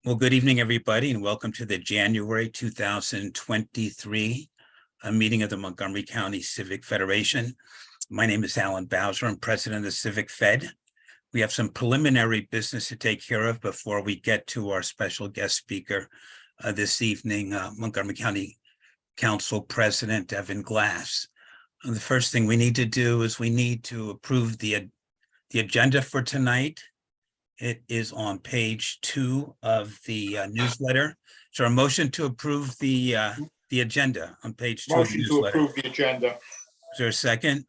Well, good evening, everybody, and welcome to the January 2023 meeting of the Montgomery County Civic Federation. My name is Alan Bowser. I'm president of Civic Fed. We have some preliminary business to take care of before we get to our special guest speaker this evening, Montgomery County Council President Evan Glass. And the first thing we need to do is we need to approve the agenda for tonight. It is on page 2 of the newsletter. So a motion to approve the agenda on page 2 of the Motion to newsletter. approve the agenda. Is there a second?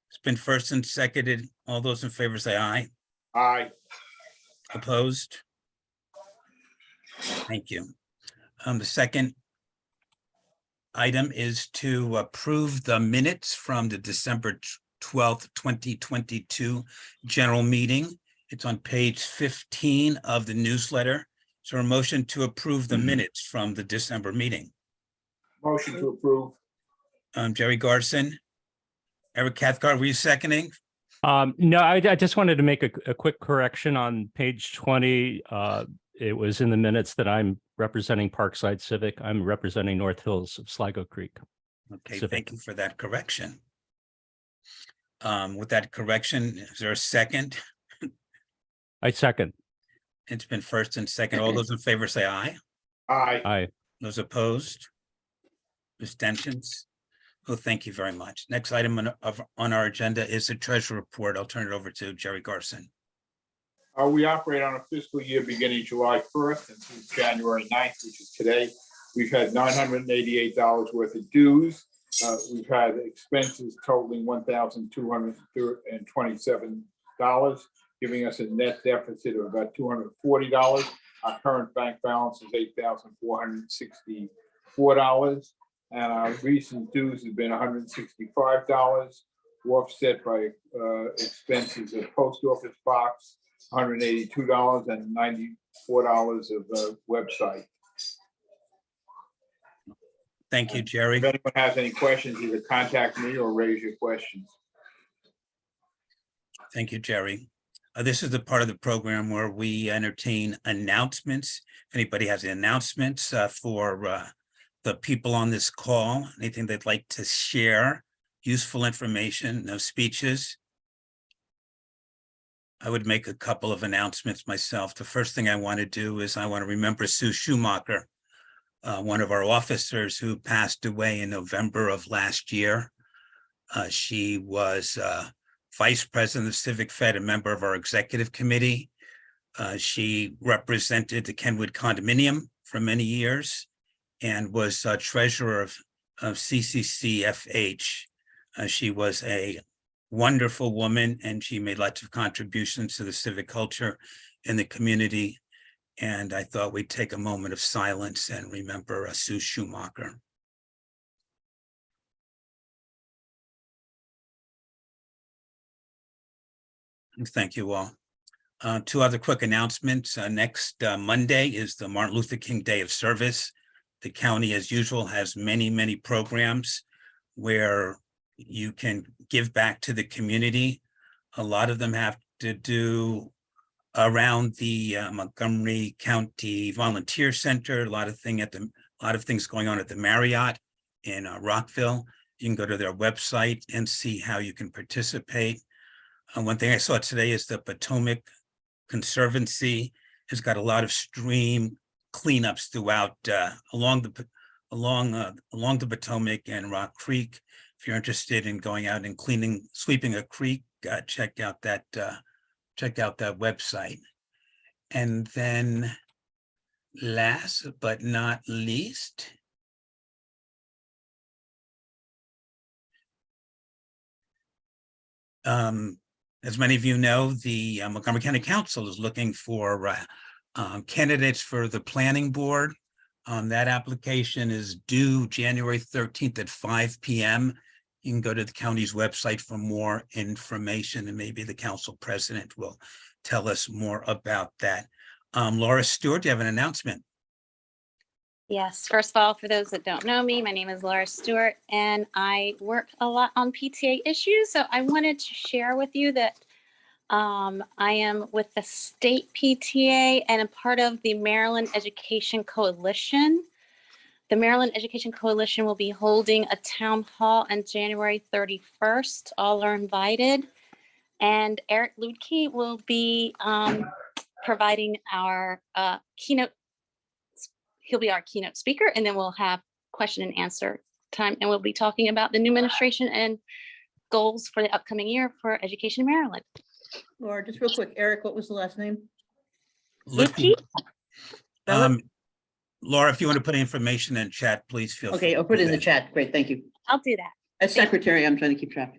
It's been first and seconded. All those in favor say aye. Aye. Opposed? Thank you. The second item is to approve the minutes from the December 12th, 2022 general meeting. It's on page 15 of the newsletter. So a motion to approve the minutes from the December meeting. Motion to approve. Jerry Garson. Eric Cathcart, were you seconding? No, I just wanted to make a quick correction on page 20. It was in the minutes that I'm representing Parkside Civic. I'm representing North Hills of Sligo Creek. Okay, Civic. Thank you for that correction. With that correction, is there a second? I second. It's been first and second. All those in favor say aye. Aye. Aye. Those opposed? Abstentions? Oh, thank you very much. Next item on our agenda is the treasury report. I'll turn it over to Jerry Garson. We operate on a fiscal year beginning July 1st and through January 9th, which is today. We've had $988 worth of dues. We've had expenses totaling $1,227, giving us a net deficit of about $240. Our current bank balance is $8,464, and our recent dues have been $165, offset by expenses of post office box, $182, and $94 of website. Thank you, Jerry. If anyone has any questions, either contact me or raise your questions. Thank you, Jerry. This is the part of the program where we entertain announcements. If anybody has any announcements for the people on this call, anything they'd like to share, useful information, no speeches. I would make a couple of announcements myself. The first thing I want to do is I want to remember Sue Schumacher, one of our officers who passed away in November of last year. She was vice president of Civic Fed, a member of our executive committee. She represented the Kenwood condominium for many years and was treasurer of CCCFH. She was a wonderful woman, and she made lots of contributions to the civic culture in the community. And I thought we'd take a moment of silence and remember Sue Schumacher. Thank you all. Two other quick announcements. Next Monday is the Martin Luther King Day of Service. The county, as usual, has many, many programs where you can give back to the community. A lot of them have to do around the Montgomery County Volunteer Center, a lot of things going on at the Marriott in Rockville. You can go to their website and see how you can participate. One thing I saw today is the Potomac Conservancy has got a lot of stream cleanups throughout along the Potomac and Rock Creek. If you're interested in going out and sweeping a creek, check out that website. And then last but not least, as many of you know, the Montgomery County Council is looking for candidates for the planning board. That application is due January 13th at 5 p.m. You can go to the county's website for more information, and maybe the council president will tell us more about that. Laura Stewart, do you have an announcement? Yes, first of all, for those that don't know me, my name is Laura Stewart, and I work a lot on PTA issues. So I wanted to share with you that I am with the state PTA and a part of the Maryland Education Coalition. The Maryland Education Coalition will be holding a town hall on January 31st. All are invited. And Eric Ludke will be providing our keynote. He'll be our keynote speaker, and then we'll have question and answer time. And we'll be talking about the new administration and goals for the upcoming year for education in Maryland. Laura, just real quick, Eric, what was the last name? Ludke? Laura, if you want to put information in chat, please feel free. Okay, I'll put it in the chat. Great, thank you. I'll do that. As secretary, I'm trying to keep track.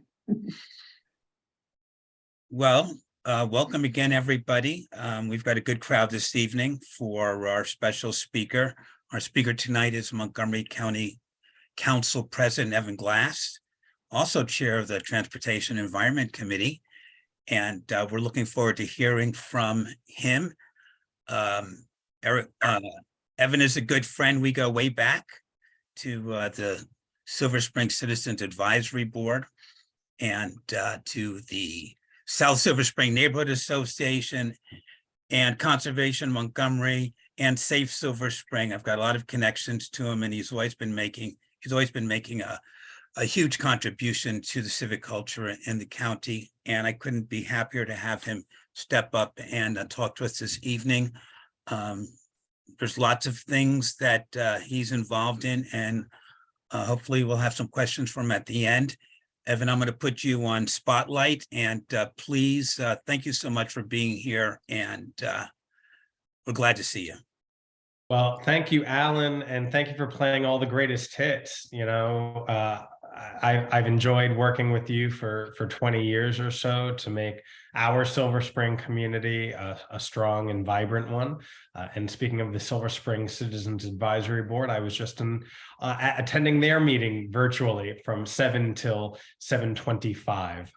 Well, welcome again, everybody. We've got a good crowd this evening for our special speaker. Our speaker tonight is Montgomery County Council President Evan Glass, also chair of the Transportation Environment Committee. And we're looking forward to hearing from him. Evan is a good friend. We go way back to the Silver Spring Citizens Advisory Board and to the South Silver Spring Neighborhood Association and Conservation Montgomery and Safe Silver Spring. I've got a lot of connections to him, and he's always been making a huge contribution to the civic culture in the county. And I couldn't be happier to have him step up and talk to us this evening. There's lots of things that he's involved in, and hopefully we'll have some questions from him at the end. Evan, I'm going to put you on spotlight, and please, thank you so much for being here, and we're glad to see you. Well, thank you, Alan, and thank you for playing all the greatest hits. You know, I've enjoyed working with you for 20 years or so to make our Silver Spring community a strong and vibrant one. And speaking of the Silver Spring Citizens Advisory Board, I was just attending their meeting virtually from 7 till 7:25.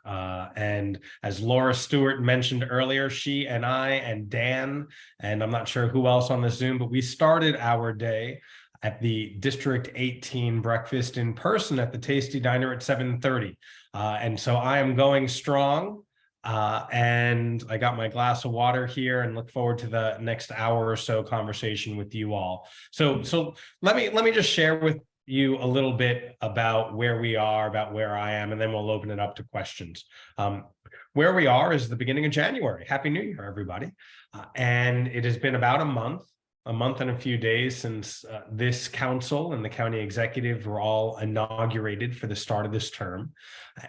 And as Laura Stewart mentioned earlier, she and I and Dan, and I'm not sure who else on the Zoom, but we started our day at the District 18 breakfast in person at the Tasty Diner at 7:30. And so I am going strong. And I got my glass of water here and look forward to the next hour or so conversation with you all. So let me just share with you a little bit about where we are, about where I am, and then we'll open it up to questions. Where we are is the beginning of January. Happy New Year, everybody. And it has been about a month and a few days since this council and the county executive were all inaugurated for the start of this term.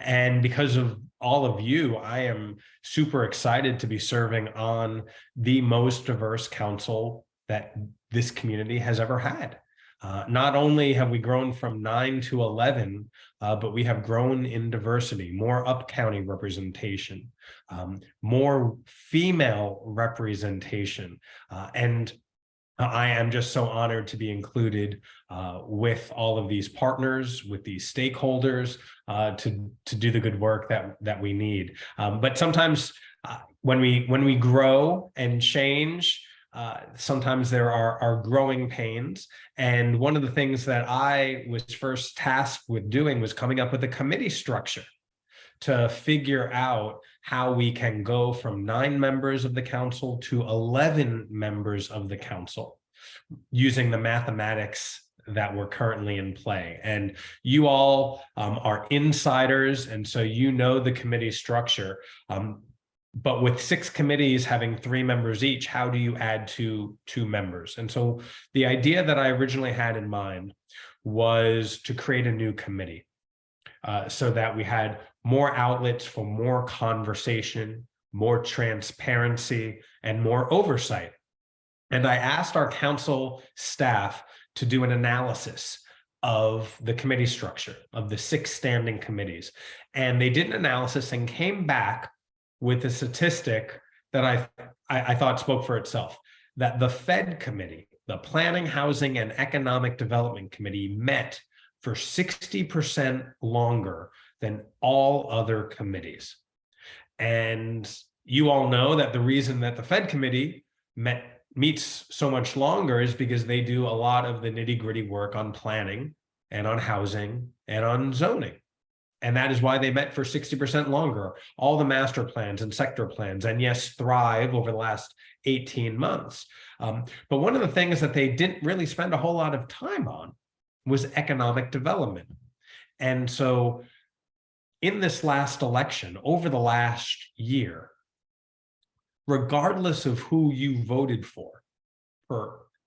And because of all of you, I am super excited to be serving on the most diverse council that this community has ever had. Not only have we grown from 9 to 11, but we have grown in diversity, more up-county representation, more female representation, and I am just so honored to be included with all of these partners, with these stakeholders, to do the good work that we need. But sometimes when we grow and change, sometimes there are growing pains. And one of the things that I was first tasked with doing was coming up with a committee structure to figure out how we can go from 9 members of the council to 11 members of the council using the mathematics that were currently in play. And you all are insiders, and so you know the committee structure. But with 6 committees having 3 members each, how do you add 2 members? And so the idea that I originally had in mind was to create a new committee so that we had more outlets for more conversation, more transparency, and more oversight. And I asked our council staff to do an analysis of the committee structure of the 6 standing committees. And they did an analysis and came back with a statistic that I thought spoke for itself, that the Fed committee, the Planning, Housing, and Economic Development Committee, met for 60% longer than all other committees. And you all know that the reason that the Fed committee meets so much longer is because they do a lot of the nitty-gritty work on planning and on housing and on zoning. And that is why they met for 60% longer. All the master plans and sector plans, and yes, Thrive over the last 18 months. But one of the things that they didn't really spend a whole lot of time on was economic development. And so in this last election, over the last year, regardless of who you voted for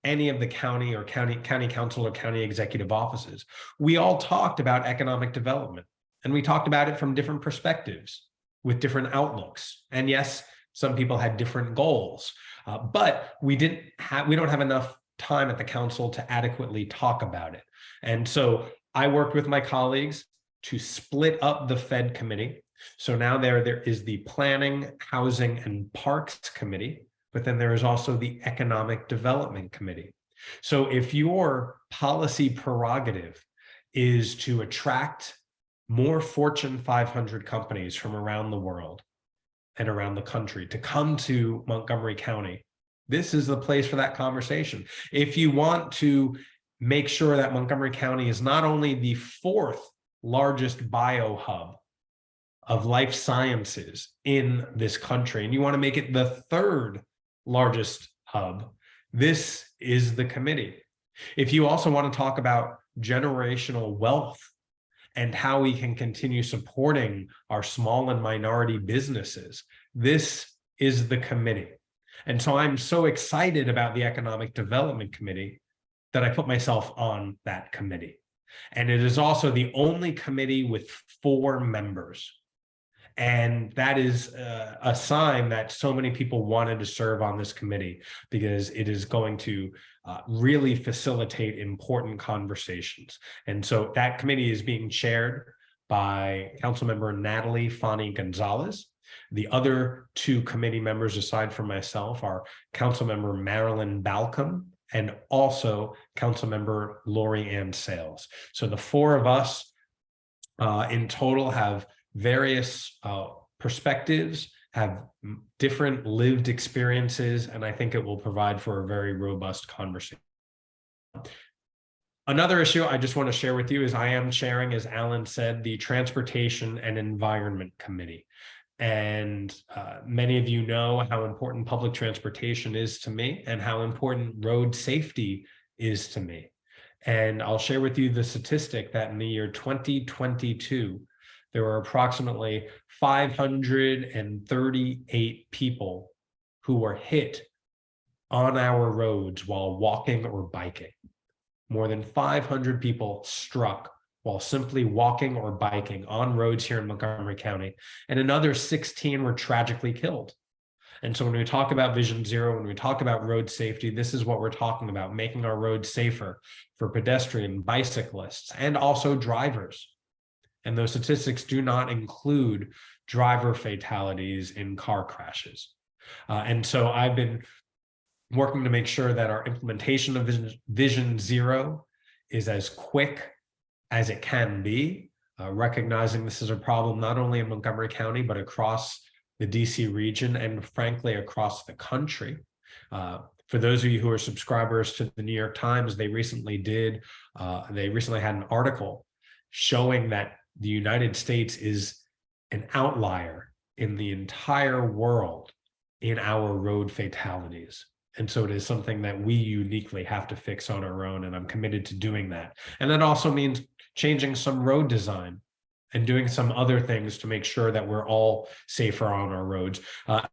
any of the county or county council or county executive offices, we all talked about economic development. And we talked about it from different perspectives with different outlooks. And yes, some people had different goals, but we don't have enough time at the council to adequately talk about it. And so I worked with my colleagues to split up the Fed committee. So now there is the Planning, Housing, and Parks Committee, but then there is also the Economic Development Committee. So if your policy prerogative is to attract more Fortune 500 companies from around the world and around the country to come to Montgomery County, this is the place for that conversation. If you want to make sure that Montgomery County is not only the 4th largest bio hub of life sciences in this country, and you want to make it the 3rd largest hub, this is the committee. If you also want to talk about generational wealth and how we can continue supporting our small and minority businesses, this is the committee. And so I'm so excited about the Economic Development Committee that I put myself on that committee. And it is also the only committee with 4 members. And that is a sign that so many people wanted to serve on this committee, because it is going to really facilitate important conversations. And so that committee is being chaired by Councilmember Natalie Fani Gonzalez. The other 2 committee members, aside from myself, are Councilmember Marilyn Balcom and also Councilmember Lori Ann Sales. So the 4 of us in total have various perspectives, have different lived experiences, and I think it will provide for a very robust conversation. Another issue I just want to share with you is I am chairing, as Alan said, the Transportation and Environment Committee. And many of you know how important public transportation is to me and how important road safety is to me. And I'll share with you the statistic that in the year 2022, there were approximately 538 people who were hit on our roads while walking or biking. More than 500 people struck while simply walking or biking on roads here in Montgomery County, and another 16 were tragically killed. And so when we talk about Vision Zero, when we talk about road safety, this is what we're talking about, making our roads safer for pedestrian, bicyclists, and also drivers. And those statistics do not include driver fatalities in car crashes. And so I've been working to make sure that our implementation of Vision Zero is as quick as it can be, recognizing this is a problem not only in Montgomery County, but across the DC region and frankly, across the country. For those of you who are subscribers to the New York Times, they recently had an article showing that the United States is an outlier in the entire world in our road fatalities. And so it is something that we uniquely have to fix on our own, and I'm committed to doing that. And that also means changing some road design and doing some other things to make sure that we're all safer on our roads.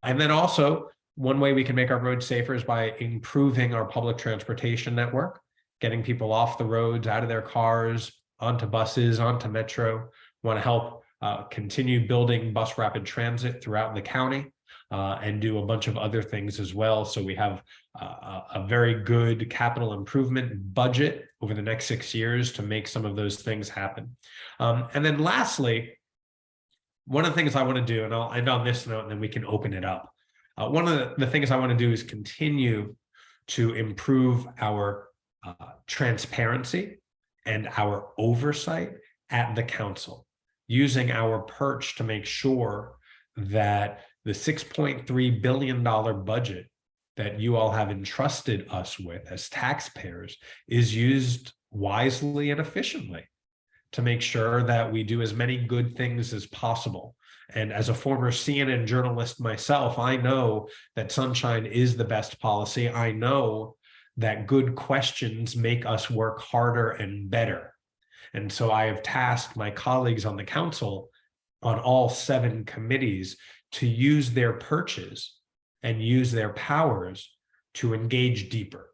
And then also, one way we can make our roads safer is by improving our public transportation network, getting people off the roads, out of their cars, onto buses, onto metro. We want to help continue building bus rapid transit throughout the county, and do a bunch of other things as well. So we have a very good capital improvement budget over the next 6 years to make some of those things happen. And then lastly, one of the things I want to do, and I'll end on this note and then we can open it up. One of the things I want to do is continue to improve our transparency and our oversight at the council, using our perch to make sure that the $6.3 billion budget that you all have entrusted us with as taxpayers is used wisely and efficiently to make sure that we do as many good things as possible. And as a former CNN journalist myself, I know that sunshine is the best policy. I know that good questions make us work harder and better. And so I have tasked my colleagues on the council on all 7 committees to use their perches and use their powers to engage deeper,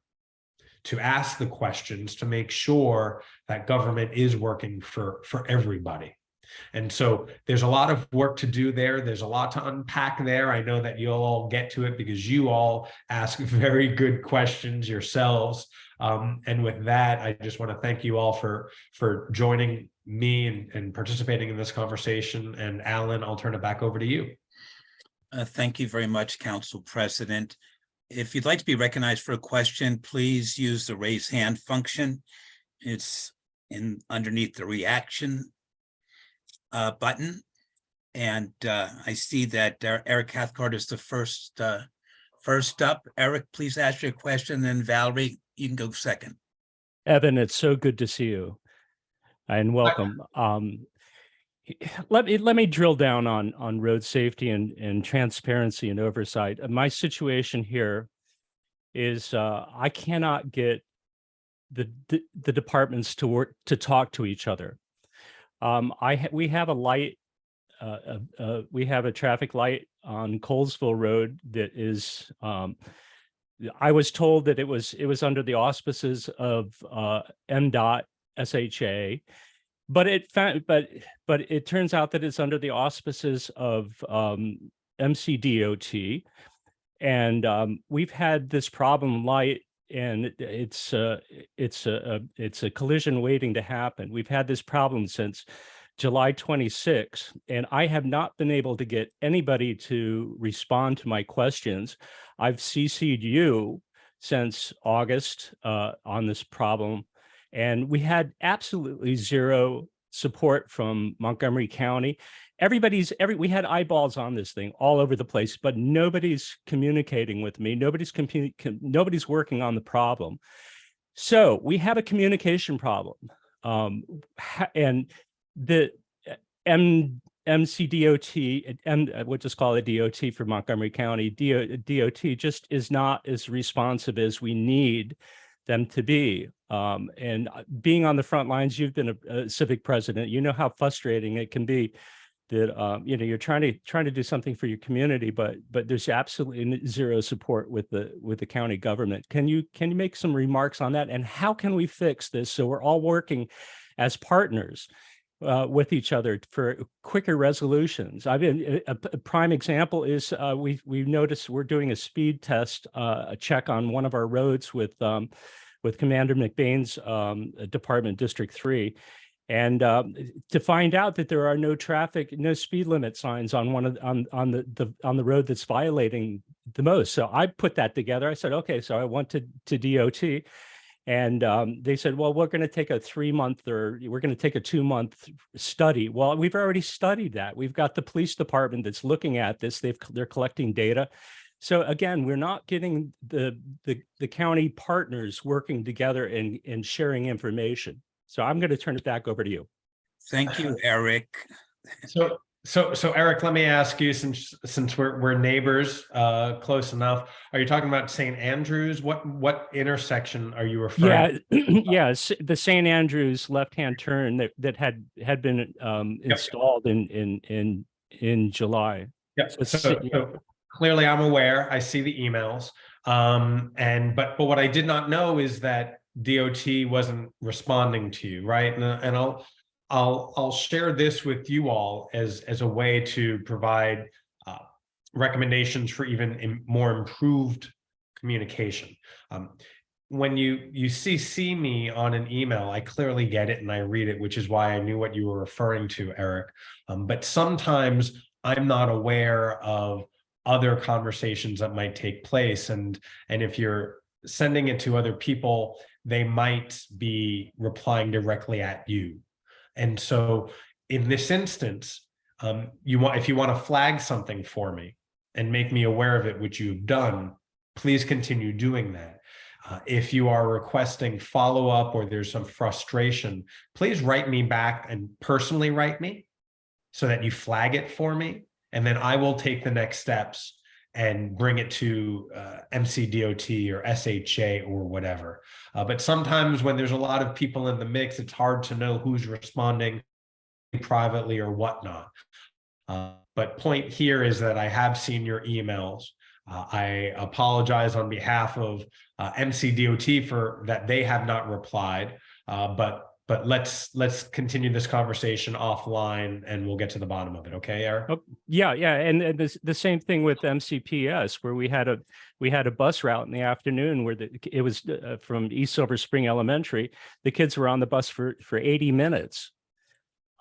to ask the questions, to make sure that government is working for everybody. And so there's a lot of work to do there. There's a lot to unpack there. I know that you'll all get to it because you all ask very good questions yourselves. And with that, I just want to thank you all for joining me and participating in this conversation. And Alan, I'll turn it back over to you. Thank you very much, Council President. If you'd like to be recognized for a question, please use the raise hand function. It's underneath the reaction button. And I see that Eric Cathcart is the first up. Eric, please ask your question. Then Valerie, you can go second. Evan, it's so good to see you and welcome. Let me drill down on road safety and transparency and oversight. My situation here is I cannot get the departments to talk to each other. We have a light, we have a traffic light on Colesville Road that is. I was told that it was under the auspices of MDOT SHA. But it turns out that it's under the auspices of MCDOT, and we've had this problem light, and it's a collision waiting to happen. We've had this problem since July 26, and I have not been able to get anybody to respond to my questions. I've CC'd you since August on this problem. And we had absolutely zero support from Montgomery County. We had eyeballs on this thing all over the place, but nobody's communicating with me. Nobody's working on the problem. So we have a communication problem. And the MCDOT, and we'll just call it DOT for Montgomery County, DOT just is not as responsive as we need them to be. And being on the front lines, you've been a civic president, you know how frustrating it can be that you're trying to do something for your community, but there's absolutely zero support with the county government. Can you make some remarks on that? And how can we fix this so we're all working as partners with each other for quicker resolutions? I mean, a prime example is we've noticed we're doing a speed test, a check on one of our roads with Commander McBain's department, District 3, and to find out that there are no speed limit signs on on the road that's violating the most. So I put that together. I said, okay, so I went to DOT. And they said, well, we're going to take a 3-month or we're going to take a 2-month study. Well, we've already studied that. We've got the police department that's looking at this. They're collecting data. So again, we're not getting the county partners working together and sharing information. So I'm going to turn it back over to you. Thank you, Eric. So Eric, let me ask you, since we're neighbors, close enough, are you talking about St. Andrews? What intersection are you referring to? Yeah, the St. Andrews left-hand turn that had been installed in July. Yep. So clearly I'm aware. I see the emails. But what I did not know is that DOT wasn't responding to you, right? And I'll share this with you all as a way to provide recommendations for even more improved communication. When you CC me on an email, I clearly get it and I read it, which is why I knew what you were referring to, Eric. But sometimes I'm not aware of other conversations that might take place. And if you're sending it to other people, they might be replying directly at you. And so in this instance, if you want to flag something for me and make me aware of it, which you've done, please continue doing that. If you are requesting follow-up or there's some frustration, please write me back and personally write me so that you flag it for me. And then I will take the next steps and bring it to MCDOT or SHA or whatever. But sometimes when there's a lot of people in the mix, it's hard to know who's responding privately or whatnot. But point here is that I have seen your emails. I apologize on behalf of MCDOT for that they have not replied, but let's continue this conversation offline and we'll get to the bottom of it. Okay, Eric? Oh, yeah, and the same thing with MCPS, where we had a bus route in the afternoon where it was from East Silver Spring Elementary. The kids were on the bus for 80 minutes.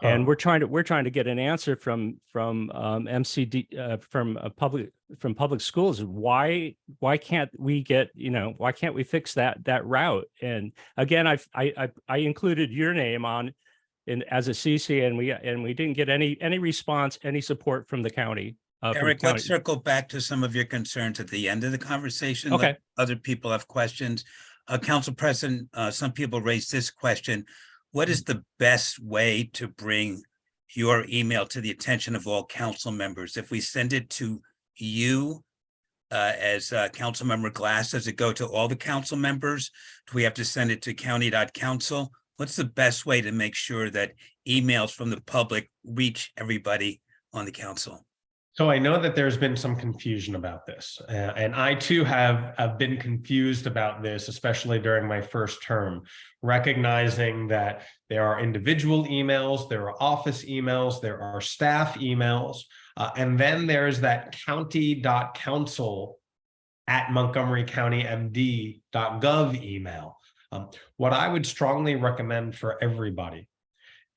And we're trying to get an answer from MCD from public schools. Why can't we get, why can't we fix that route? And again, I included your name as a CC, and we didn't get any response, any support from the county. Eric, let's circle back to some of your concerns at the end of the conversation. Okay. Let other people have questions. Council President, some people raised this question. What is the best way to bring your email to the attention of all council members? If we send it to you as Council Member Glass, does it go to all the council members? Do we have to send it to county.council? What's the best way to make sure that emails from the public reach everybody on the council? So I know that there's been some confusion about this, and I too have been confused about this, especially during my first term, recognizing that there are individual emails, there are office emails, there are staff emails, and then there's that county.council@montgomerycountymd.gov email. What I would strongly recommend for everybody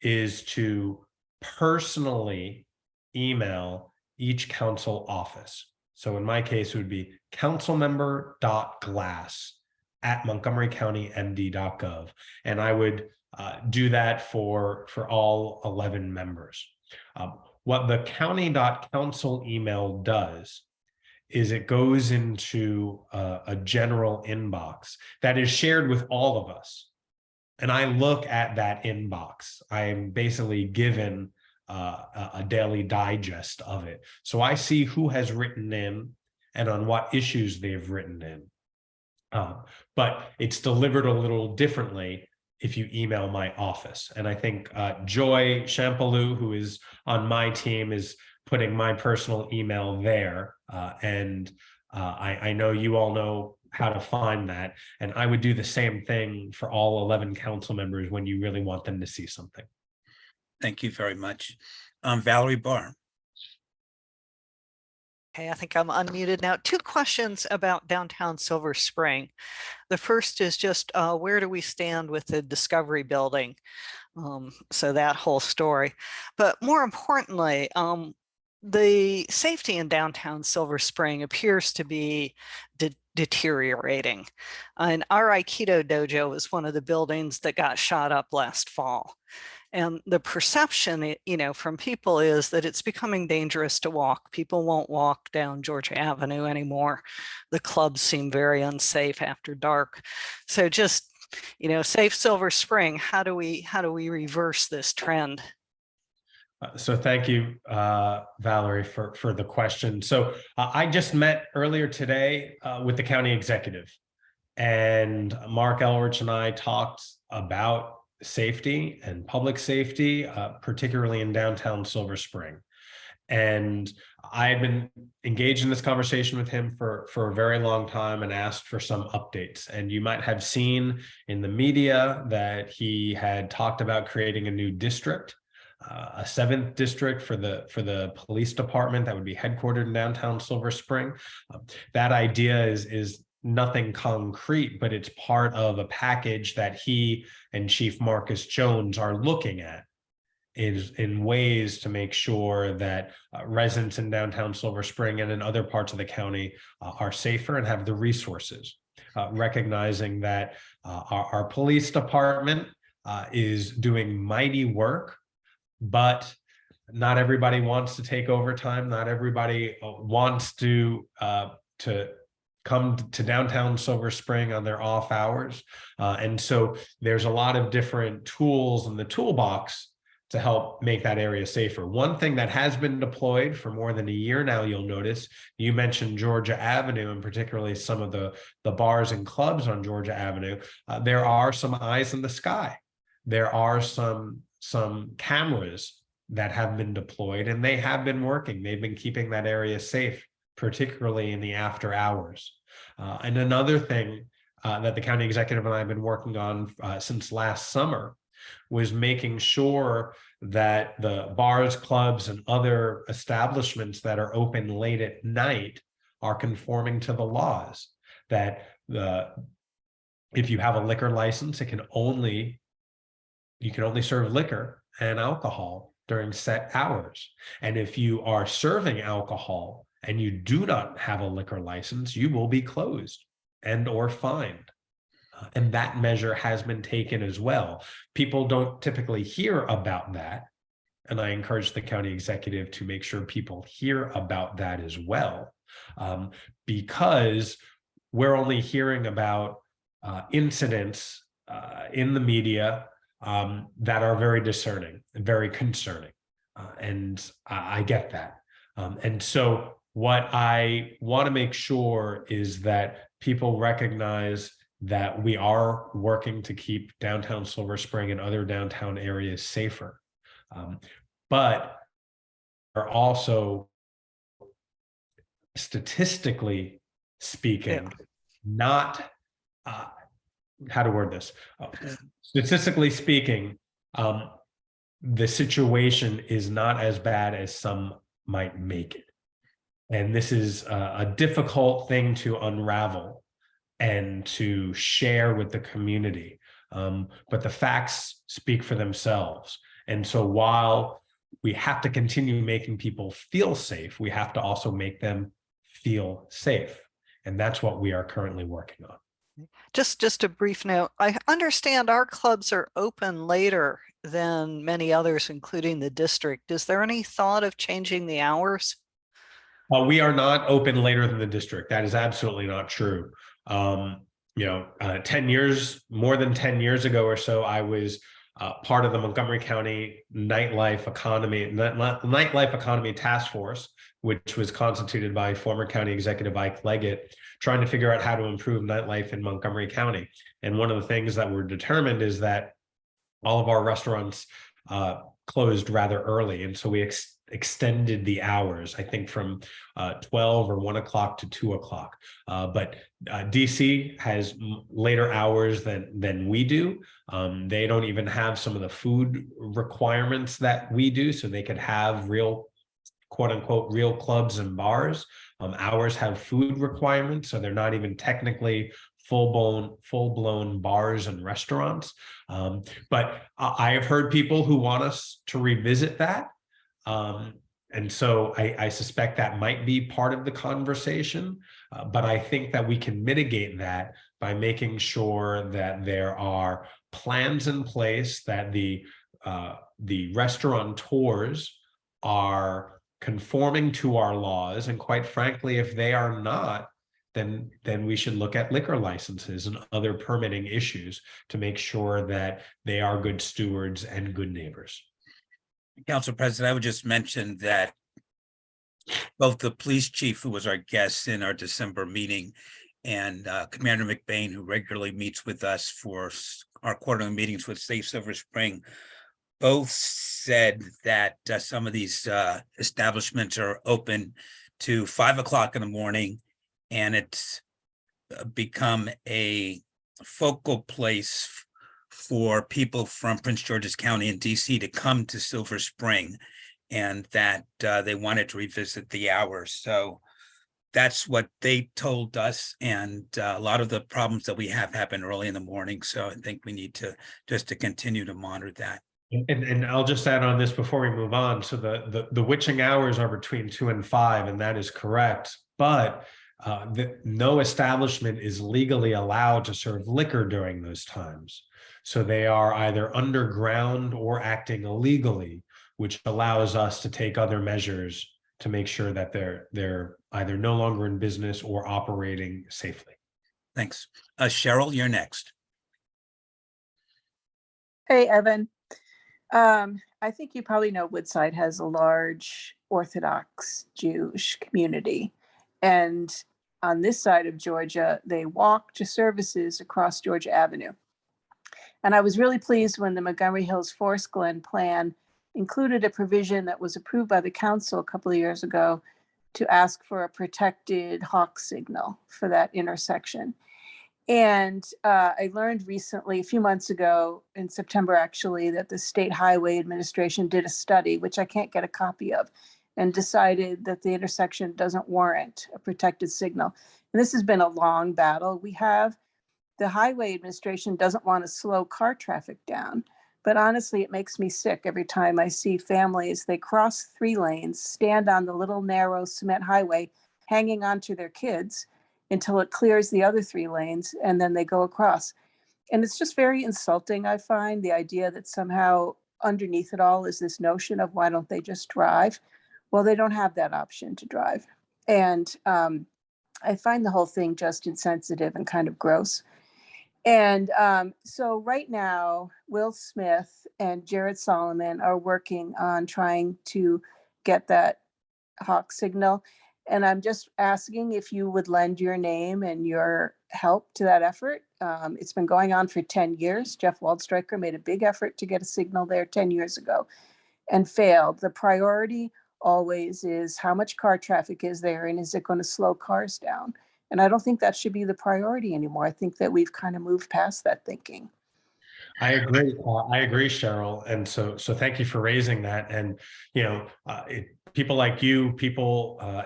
is to personally email each council office. So in my case, it would be councilmember.glass@montgomerycountymd.gov. And I would do that for all 11 members. What the county.council email does is it goes into a general inbox that is shared with all of us. And I look at that inbox. I am basically given a daily digest of it. So I see who has written in and on what issues they've written in. But it's delivered a little differently if you email my office. And I think Joy Champalou, who is on my team, is putting my personal email there. I know you all know how to find that. And I would do the same thing for all 11 council members when you really want them to see something. Thank you very much. Valerie Barr. Okay, I think I'm unmuted now. 2 questions about downtown Silver Spring. The first is just where do we stand with the Discovery Building? So that whole story. But more importantly, the safety in downtown Silver Spring appears to be deteriorating. And our Aikido dojo was one of the buildings that got shot up last fall. And the perception, from people is that it's becoming dangerous to walk. People won't walk down Georgia Avenue anymore. The clubs seem very unsafe after dark. So just, safe Silver Spring, how do we reverse this trend? So thank you, Valerie, for the question. So I just met earlier today with the county executive, and Mark Elrich and I talked about safety and public safety, particularly in downtown Silver Spring. And I had been engaged in this conversation with him for a very long time and asked for some updates. And you might have seen in the media that he had talked about creating a new district, a 7th district for the police department that would be headquartered in downtown Silver Spring. That idea is nothing concrete, but it's part of a package that he and Chief Marcus Jones are looking at in ways to make sure that residents in downtown Silver Spring and in other parts of the county are safer and have the resources, recognizing that our police department is doing mighty work, but not everybody wants to take overtime. Not everybody wants to come to downtown Silver Spring on their off hours. And so there's a lot of different tools in the toolbox to help make that area safer. One thing that has been deployed for more than a year now, you'll notice, you mentioned Georgia Avenue, and particularly some of the bars and clubs on Georgia Avenue. There are some eyes in the sky. There are some cameras that have been deployed, and they have been working. They've been keeping that area safe, particularly in the after hours. And another thing that the county executive and I have been working on since last summer was making sure that the bars, clubs, and other establishments that are open late at night are conforming to the laws. That if you have a liquor license, you can only serve liquor and alcohol during set hours. And if you are serving alcohol and you do not have a liquor license, you will be closed and or fined. And that measure has been taken as well. People don't typically hear about that. And I encourage the county executive to make sure people hear about that as well, because we're only hearing about incidents in the media that are very discerning and very concerning. And I get that. And so what I want to make sure is that people recognize that we are working to keep downtown Silver Spring and other downtown areas safer. But are also, statistically speaking, not, how to word this, statistically speaking, the situation is not as bad as some might make it. And this is a difficult thing to unravel and to share with the community. But the facts speak for themselves. And so while we have to continue making people feel safe, we have to also make them feel safe. And that's what we are currently working on. Just a brief note. I understand our clubs are open later than many others, including the district. Is there any thought of changing the hours? We are not open later than the district. That is absolutely not true. 10 years, more than 10 years ago or so, I was part of the Montgomery County Nightlife Economy Task Force, which was constituted by former County Executive Ike Leggett, trying to figure out how to improve nightlife in Montgomery County. And one of the things that were determined is that all of our restaurants closed rather early. And so we extended the hours, I think from 12 or 1 o'clock to 2 o'clock. But DC has later hours than we do. They don't even have some of the food requirements that we do, so they could have real, quote unquote, real clubs and bars. Ours have food requirements, so they're not even technically full-blown bars and restaurants. But I have heard people who want us to revisit that. And so I suspect that might be part of the conversation, but I think that we can mitigate that by making sure that there are plans in place, that the restaurateurs are conforming to our laws. And quite frankly, if they are not, then we should look at liquor licenses and other permitting issues to make sure that they are good stewards and good neighbors. Council President, I would just mention that both the police chief, who was our guest in our December meeting, and Commander McBain, who regularly meets with us for our quarterly meetings with Safe Silver Spring, both said that some of these establishments are open to 5 o'clock in the morning, and it's become a focal place for people from Prince George's County and DC to come to Silver Spring, and that they wanted to revisit the hours. So that's what they told us. And a lot of the problems that we have happen early in the morning. So I think we need to continue to monitor that. And I'll just add on this before we move on. So the witching hours are between 2 and 5, and that is correct. But no establishment is legally allowed to serve liquor during those times. So they are either underground or acting illegally, which allows us to take other measures to make sure that they're either no longer in business or operating safely. Thanks. Cheryl, you're next. Hey, Evan. I think you probably know Woodside has a large Orthodox Jewish community. And on this side of Georgia, they walk to services across Georgia Avenue. And I was really pleased when the Montgomery Hills Forest Glen plan included a provision that was approved by the council a couple of years ago to ask for a protected hawk signal for that intersection. And I learned recently, a few months ago, in September actually, that the State Highway Administration did a study, which I can't get a copy of, and decided that the intersection doesn't warrant a protected signal. And this has been a long battle we have. The Highway Administration doesn't want to slow car traffic down, but honestly, it makes me sick every time I see families, they cross 3 lanes, stand on the little narrow cement highway, hanging onto their kids until it clears the other 3 lanes, and then they go across. And it's just very insulting, I find, the idea that somehow underneath it all is this notion of why don't they just drive? Well, they don't have that option to drive. And I find the whole thing just insensitive and kind of gross. And so right now, Will Smith and Jared Solomon are working on trying to get that hawk signal. And I'm just asking if you would lend your name and your help to that effort. It's been going on for 10 years. Jeff Waldstreicher made a big effort to get a signal there 10 years ago and failed. The priority always is how much car traffic is there and is it going to slow cars down? And I don't think that should be the priority anymore. I think that we've kind of moved past that thinking. I agree. I agree, Cheryl. And so thank you for raising that. And, people like you,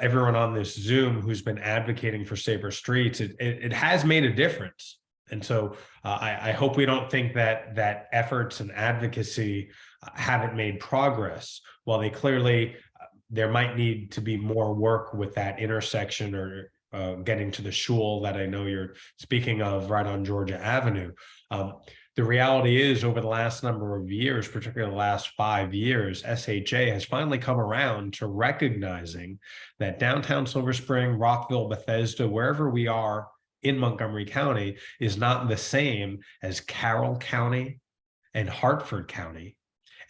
everyone on this Zoom who's been advocating for safer streets, it has made a difference. And so I hope we don't think that efforts and advocacy haven't made progress. While they clearly, there might need to be more work with that intersection or getting to the shul that I know you're speaking of right on Georgia Avenue. The reality is, over the last number of years, particularly the last 5 years, SHA has finally come around to recognizing that downtown Silver Spring, Rockville, Bethesda, wherever we are in Montgomery County, is not the same as Carroll County and Hartford County,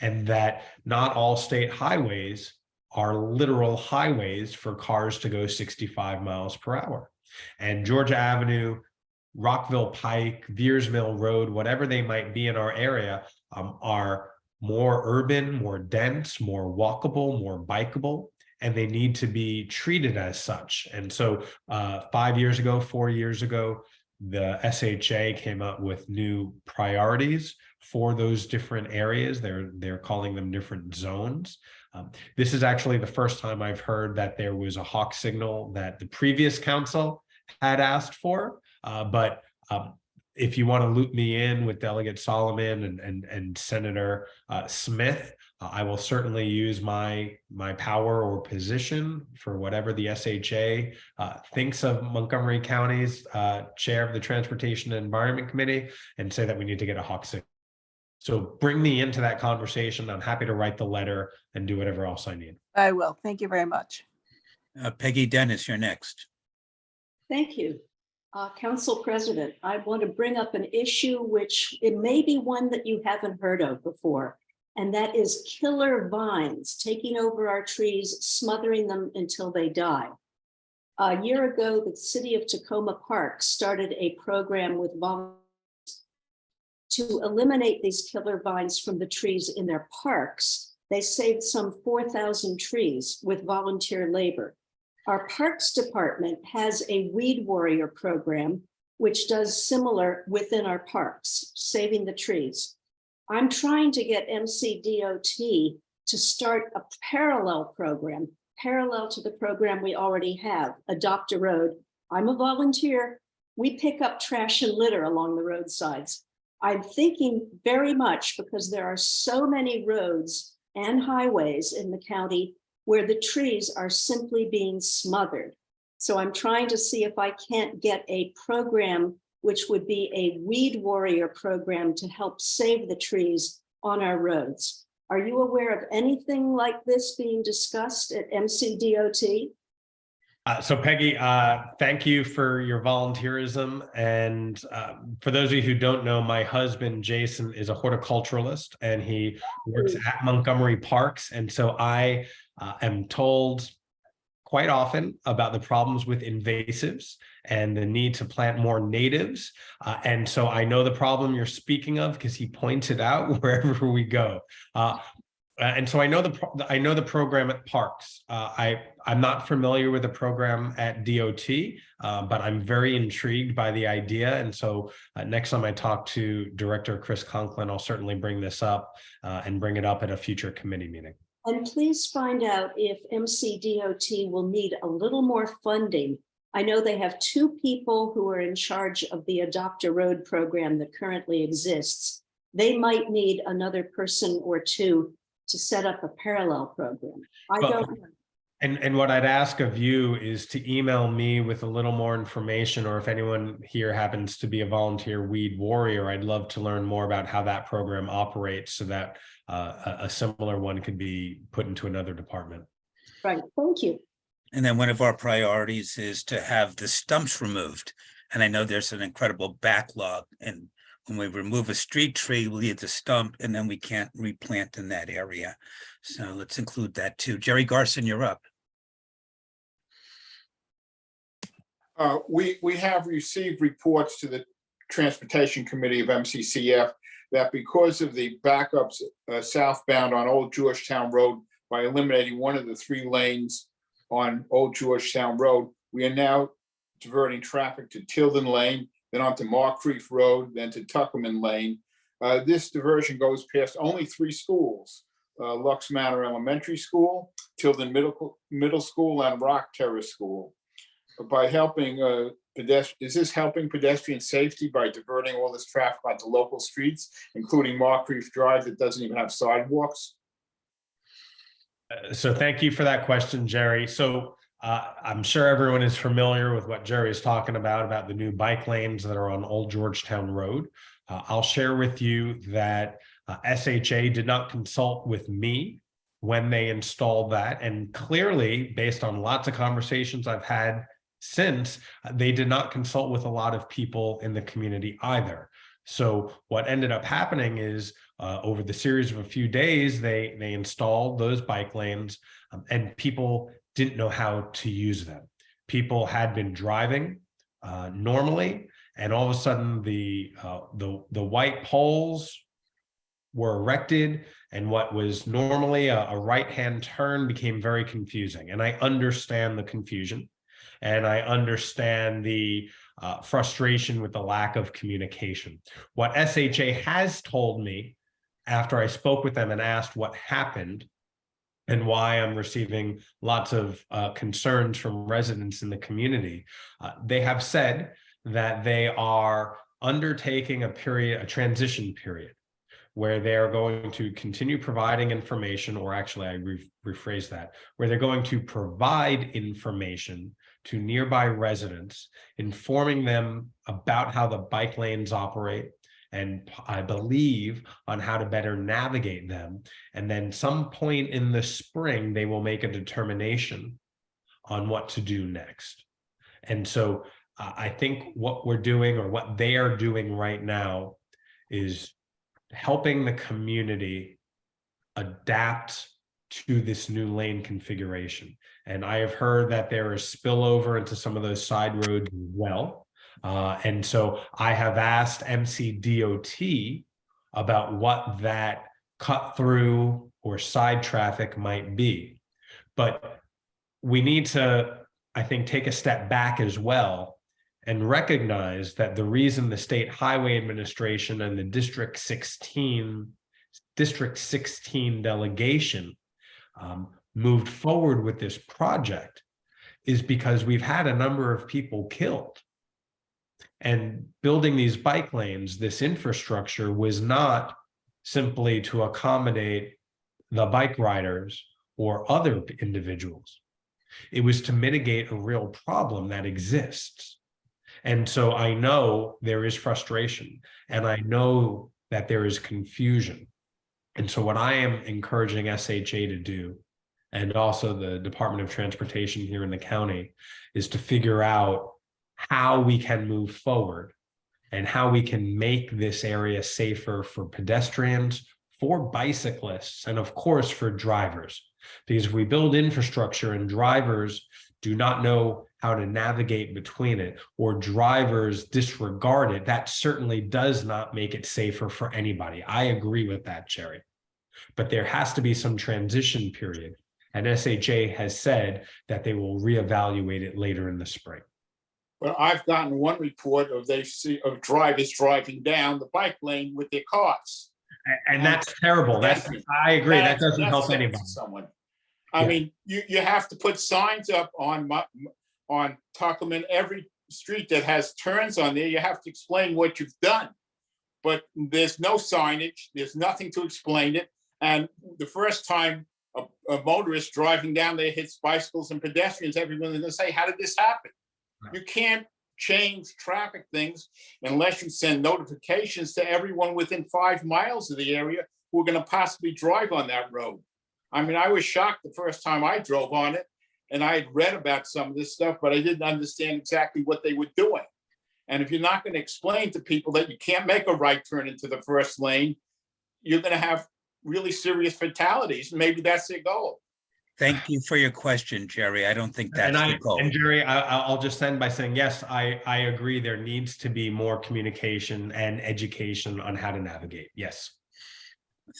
and that not all state highways are literal highways for cars to go 65 miles per hour. And Georgia Avenue, Rockville Pike, Veers Mill Road, whatever they might be in our area, are more urban, more dense, more walkable, more bikeable, and they need to be treated as such. And so 5 years ago, 4 years ago, the SHA came up with new priorities for those different areas. They're calling them different zones. This is actually the first time I've heard that there was a hawk signal that the previous council had asked for. But if you want to loop me in with Delegate Solomon and Senator Smith, I will certainly use my power or position for whatever the SHA thinks of Montgomery County's chair of the Transportation and Environment Committee and say that we need to get a hawk signal. So bring me into that conversation. I'm happy to write the letter and do whatever else I need. I will. Thank you very much. Peggy Dennis, you're next. Thank you. Council President, I want to bring up an issue which it may be one that you haven't heard of before, and that is killer vines taking over our trees, smothering them until they die. A year ago, the city of Tacoma Park started a program with volunteers to eliminate these killer vines from the trees in their parks. They saved some 4,000 trees with volunteer labor. Our Parks Department has a Weed Warrior program, which does similar within our parks, saving the trees. I'm trying to get MCDOT to start a parallel program, parallel to the program we already have, Adopt a Road. I'm a volunteer. We pick up trash and litter along the roadsides. I'm thinking very much because there are so many roads and highways in the county where the trees are simply being smothered. So I'm trying to see if I can't get a program which would be a Weed Warrior program to help save the trees on our roads. Are you aware of anything like this being discussed at MCDOT? So Peggy, thank you for your volunteerism. And for those of you who don't know, my husband, Jason, is a horticulturalist and he works at Montgomery Parks. And so I am told quite often about the problems with invasives and the need to plant more natives. And so I know the problem you're speaking of because he points it out wherever we go. And so I know the program at Parks. I'm not familiar with the program at DOT, but I'm very intrigued by the idea. And so next time I talk to Director Chris Conklin, I'll certainly bring this up and bring it up at a future committee meeting. And please find out if MCDOT will need a little more funding. I know they have 2 people who are in charge of the Adopt a Road program that currently exists. They might need another person or 2 to set up a parallel program. I don't know. And what I'd ask of you is to email me with a little more information, or if anyone here happens to be a volunteer weed warrior, I'd love to learn more about how that program operates so that a similar one could be put into another department. Right, thank you. And then one of our priorities is to have the stumps removed. And I know there's an incredible backlog, and when we remove a street tree, we leave the stump and then we can't replant in that area. So let's include that too. Jerry Garson, you're up. We have received reports to the Transportation Committee of MCCF that because of the backups southbound on Old Georgetown Road, by eliminating one of the 3 lanes on Old Georgetown Road, we are now diverting traffic to Tilden Lane, then onto Moncrief Road, then to Tuckerman Lane. This diversion goes past only 3 schools, Lux Manor Elementary School, Tilden Middle School, and Rock Terrace School. By helping is this helping pedestrian safety by diverting all this traffic onto local streets, including Moncrief Drive that doesn't even have sidewalks? So thank you for that question, Jerry. So I'm sure everyone is familiar with what Jerry is talking about the new bike lanes that are on Old Georgetown Road. I'll share with you that SHA did not consult with me when they installed that. And clearly, based on lots of conversations I've had since, they did not consult with a lot of people in the community either. So what ended up happening is over the series of a few days, they installed those bike lanes and people didn't know how to use them. People had been driving normally, and all of a sudden the white poles were erected, and what was normally a right-hand turn became very confusing. And I understand the confusion, and I understand the frustration with the lack of communication. What SHA has told me after I spoke with them and asked what happened and why I'm receiving lots of concerns from residents in the community, they have said that they are undertaking a transition period where they're going to continue providing information, or actually I rephrase that, where they're going to provide information to nearby residents, informing them about how the bike lanes operate, and I believe on how to better navigate them. And then some point in the spring, they will make a determination on what to do next. And so I think what we're doing, or what they are doing right now, is helping the community adapt to this new lane configuration. And I have heard that there is spillover into some of those side roads as well. And so I have asked MCDOT about what that cut through or side traffic might be. But we need to, I think, take a step back as well and recognize that the reason the State Highway Administration and the District 16 delegation moved forward with this project is because we've had a number of people killed. And building these bike lanes, this infrastructure, was not simply to accommodate the bike riders or other individuals. It was to mitigate a real problem that exists. And so I know there is frustration, and I know that there is confusion. And so what I am encouraging SHA to do and also the Department of Transportation here in the county, is to figure out how we can move forward and how we can make this area safer for pedestrians, for bicyclists, and of course for drivers. Because if we build infrastructure and drivers do not know how to navigate between it, or drivers disregard it, that certainly does not make it safer for anybody. I agree with that, Jerry. But there has to be some transition period. And SHA has said that they will reevaluate it later in the spring. Well, I've gotten one report of drivers driving down the bike lane with their cars. And that's terrible. I agree. That doesn't help anybody. Someone. I mean, you have to put signs up on Tuckerman, every street that has turns on there. You have to explain what you've done, but there's no signage. There's nothing to explain it. And the first time a motorist driving down there hits bicycles and pedestrians, everyone's going to say, "How did this happen?" Right. You can't change traffic things unless you send notifications to everyone within 5 miles of the area who are going to possibly drive on that road. I mean, I was shocked the first time I drove on it, and I had read about some of this stuff, but I didn't understand exactly what they were doing. And if you're not going to explain to people that you can't make a right turn into the first lane, you're going to have really serious fatalities. Maybe that's their goal. Thank you for your question, Jerry. I don't think that's the goal. And Jerry, I'll just end by saying, yes, I agree. There needs to be more communication and education on how to navigate. Yes.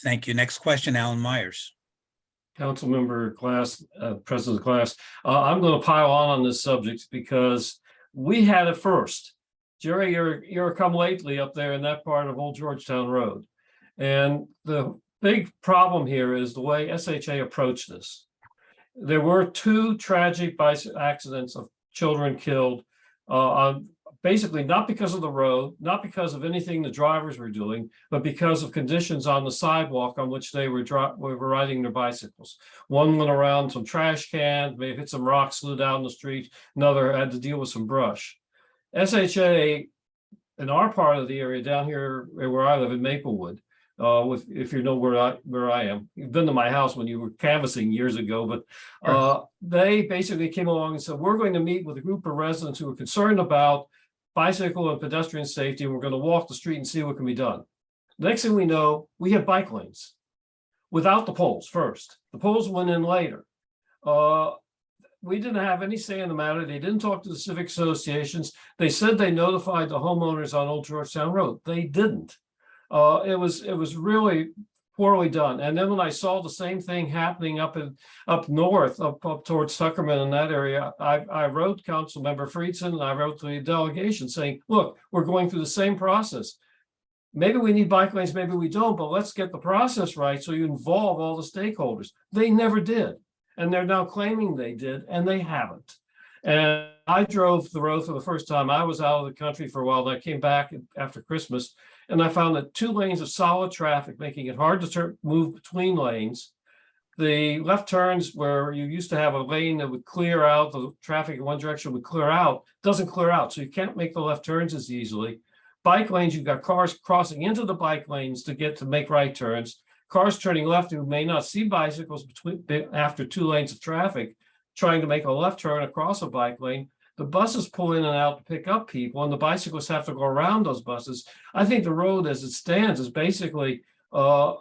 Thank you. Next question, Alan Myers. Councilmember Glass, President Glass, I'm going to pile on this subject because we had it first. Jerry, you're come lately up there in that part of Old Georgetown Road. And the big problem here is the way SHA approached this. There were 2 tragic bicycle accidents of children killed on basically not because of the road, not because of anything the drivers were doing, but because of conditions on the sidewalk on which they were riding their bicycles. One went around some trash cans, may have hit some rocks, flew down the street. Another had to deal with some brush. SHA in our part of the area down here where I live in Maplewood, if you know where I am, you've been to my house when you were canvassing years ago, but they basically came along and said, we're going to meet with a group of residents who are concerned about bicycle and pedestrian safety, and we're going to walk the street and see what can be done. Next thing we know, we have bike lanes without the poles first. The poles went in later. We didn't have any say in the matter. They didn't talk to the civic associations. They said they notified the homeowners on Old Georgetown Road. They didn't. It was really poorly done. And then when I saw the same thing happening up north, up towards Tuckerman in that area, I wrote Councilmember Friedson and I wrote the delegation saying, look, we're going through the same process. Maybe we need bike lanes, maybe we don't, but let's get the process right so you involve all the stakeholders. They never did. And they're now claiming they did, and they haven't. And I drove the road for the first time. I was out of the country for a while, and I came back after Christmas, and I found that 2 lanes of solid traffic, making it hard to move between lanes. The left turns where you used to have a lane that would clear out, the traffic in one direction would clear out, doesn't clear out, so you can't make the left turns as easily. Bike lanes, you've got cars crossing into the bike lanes to make right turns. Cars turning left who may not see bicycles after 2 lanes of traffic, trying to make a left turn across a bike lane. The buses pull in and out to pick up people, and the bicyclists have to go around those buses. I think the road as it stands is basically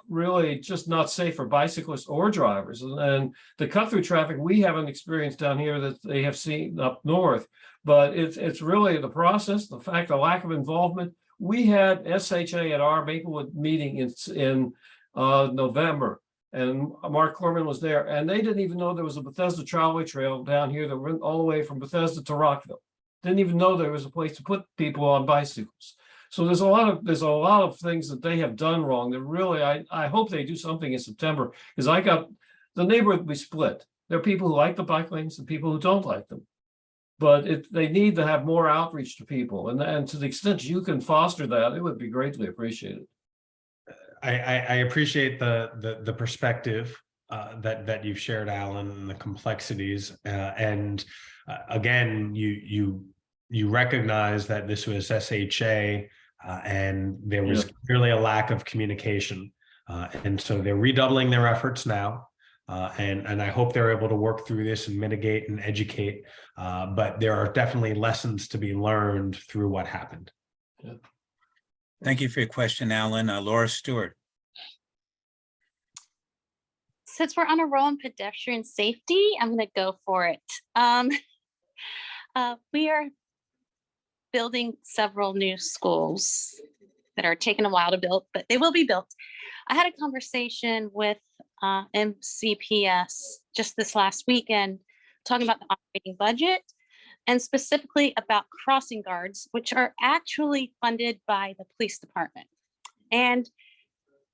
really just not safe for bicyclists or drivers. And the cut-through traffic we haven't experienced down here that they have seen up north, but it's really the process, the fact, the lack of involvement. We had SHA at our Maplewood meeting in November, and Mark Corman was there, and they didn't even know there was a Bethesda trolley trail down here that went all the way from Bethesda to Rockville. Didn't even know there was a place to put people on bicycles. So there's a lot of things that they have done wrong that really I hope they do something in September, because the neighborhood we split. There are people who like the bike lanes and people who don't like them. But they need to have more outreach to people, and to the extent you can foster that, it would be greatly appreciated. I appreciate the perspective that you've shared, Alan, and the complexities. And again, you recognize that this was SHA, and there was clearly a lack of communication. And so they're redoubling their efforts now. And I hope they're able to work through this and mitigate and educate. But there are definitely lessons to be learned through what happened. Thank you for your question, Alan. Laura Stewart. Since we're on a roll on pedestrian safety, I'm going to go for it. We are building several new schools that are taking a while to build, but they will be built. I had a conversation with MCPS just this last weekend, talking about the operating budget and specifically about crossing guards, which are actually funded by the police department. And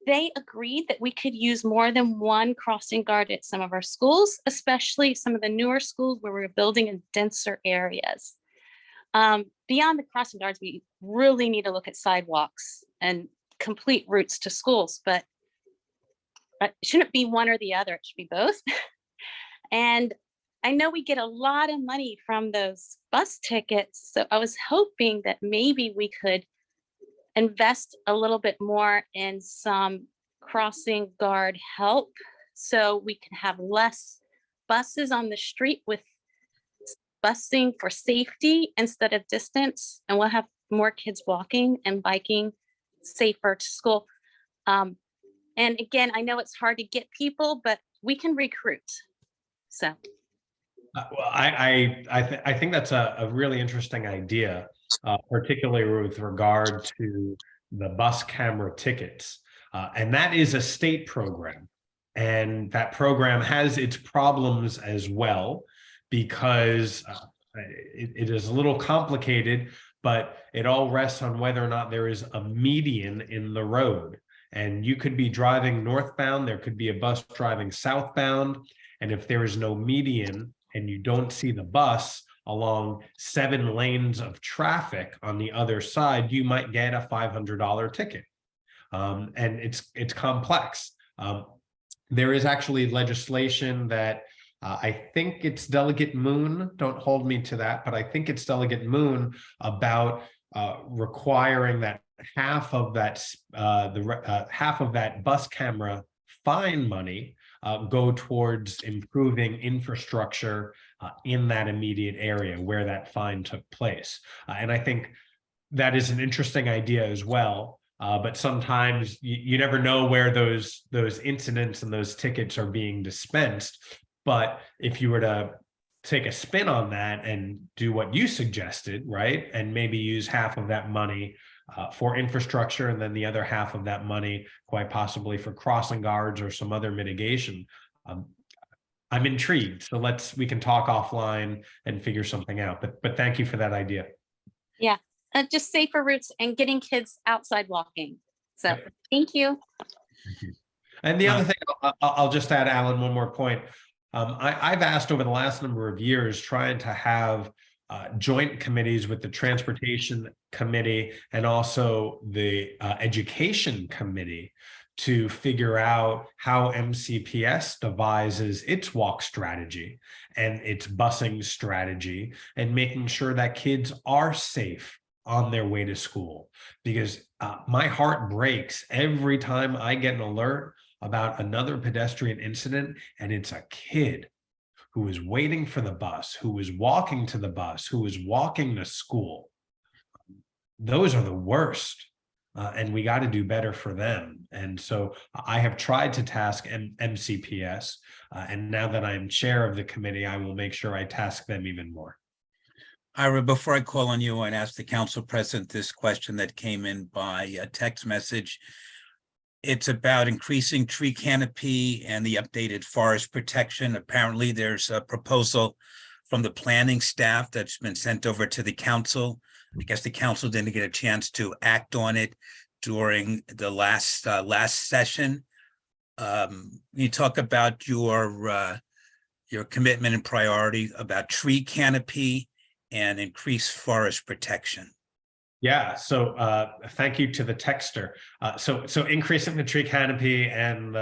they agreed that we could use more than one crossing guard at some of our schools, especially some of the newer schools where we're building in denser areas. Beyond the crossing guards, we really need to look at sidewalks and complete routes to schools, but it shouldn't be one or the other, it should be both. And I know we get a lot of money from those bus tickets, so I was hoping that maybe we could invest a little bit more in some crossing guard help so we can have less buses on the street with busing for safety instead of distance, and we'll have more kids walking and biking safer to school. And again, I know it's hard to get people, but we can recruit. So Well, I think that's a really interesting idea, particularly with regard to the bus camera tickets. And that is a state program. And that program has its problems as well, because it is a little complicated, but it all rests on whether or not there is a median in the road. And you could be driving northbound, there could be a bus driving southbound. And if there is no median, and you don't see the bus along 7 lanes of traffic on the other side, you might get a $500 ticket. And it's complex. There is actually legislation that I think it's Delegate Moon, don't hold me to that, but I think it's Delegate Moon about requiring that half of that half of that bus camera fine money go towards improving infrastructure in that immediate area where that fine took place. And I think that is an interesting idea as well. But sometimes you never know where those incidents and those tickets are being dispensed. But if you were to take a spin on that and do what you suggested, right, and maybe use half of that money for infrastructure, and then the other half of that money quite possibly for crossing guards or some other mitigation. I'm intrigued. So we can talk offline and figure something out. But thank you for that idea. yeah, just safer routes and getting kids outside walking. So Yep. Thank you. Thank you. And the other thing, I'll just add, Alan, one more point. I've asked over the last number of years, trying to have joint committees with the Transportation Committee and also the Education Committee to figure out how MCPS devises its walk strategy and its busing strategy, and making sure that kids are safe on their way to school. Because my heart breaks every time I get an alert about another pedestrian incident, and it's a kid who is waiting for the bus, who is walking to the bus, who is walking to school. Those are the worst. And we got to do better for them. And so I have tried to task MCPS. And now that I'm chair of the committee, I will make sure I task them even more. Ira, before I call on you, I'd ask the council president this question that came in by a text message. It's about increasing tree canopy and the updated forest protection. Apparently, there's a proposal from the planning staff that's been sent over to the council. I guess the council didn't get a chance to act on it during the last session. You talk about your commitment and priority about tree canopy and increased forest protection. Yeah, so thank you to the texter. So increasing the tree canopy and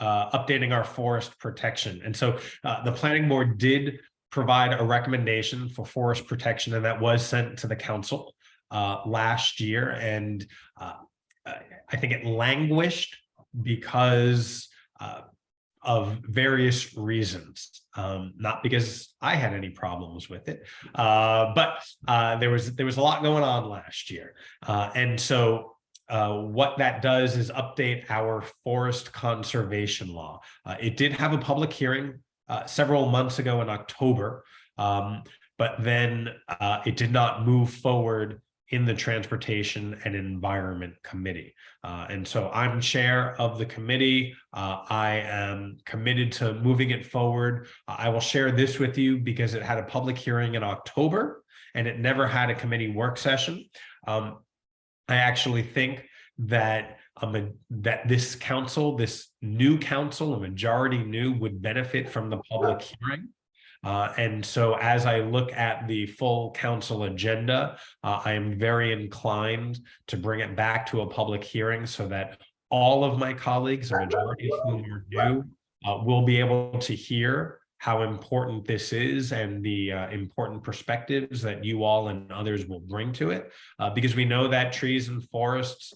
updating our forest protection. And so the planning board did provide a recommendation for forest protection, and that was sent to the council last year. And I think it languished because of various reasons. Not because I had any problems with it, but there was a lot going on last year. And so what that does is update our forest conservation law. It did have a public hearing several months ago in October, but then it did not move forward in the Transportation and Environment Committee. And so I'm chair of the committee. I am committed to moving it forward. I will share this with you because it had a public hearing in October and it never had a committee work session. I actually think that that this council, this new council, a majority new, would benefit from the public hearing. And so as I look at the full council agenda, I am very inclined to bring it back to a public hearing so that all of my colleagues, a majority of whom are new, will be able to hear how important this is and the important perspectives that you all and others will bring to it, because we know that trees and forests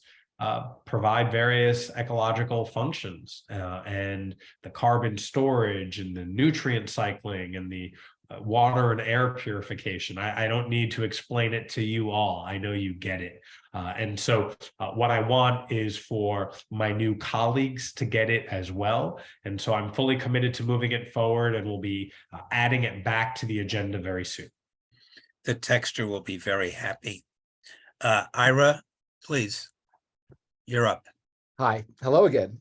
provide various ecological functions, and the carbon storage and the nutrient cycling and the water and air purification. I don't need to explain it to you all. I know you get it. And so what I want is for my new colleagues to get it as well. And so I'm fully committed to moving it forward, and we'll be adding it back to the agenda very soon. The texture will be very happy. Ira, please. You're up. Hi, hello again.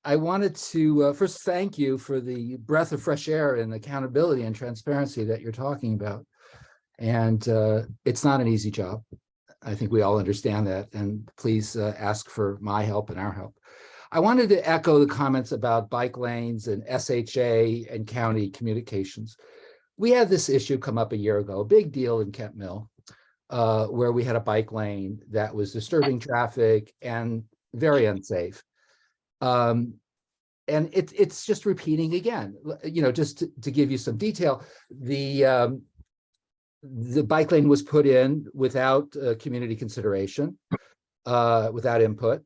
I wanted to first thank you for the breath of fresh air and accountability and transparency that you're talking about. And it's not an easy job. I think we all understand that. And please ask for my help and our help. I wanted to echo the comments about bike lanes and SHA and county communications. We had this issue come up a year ago, a big deal in Kent Mill, where we had a bike lane that was disturbing traffic and very unsafe. And it's just repeating again. You know, just to give you some detail, the bike lane was put in without community consideration, without input,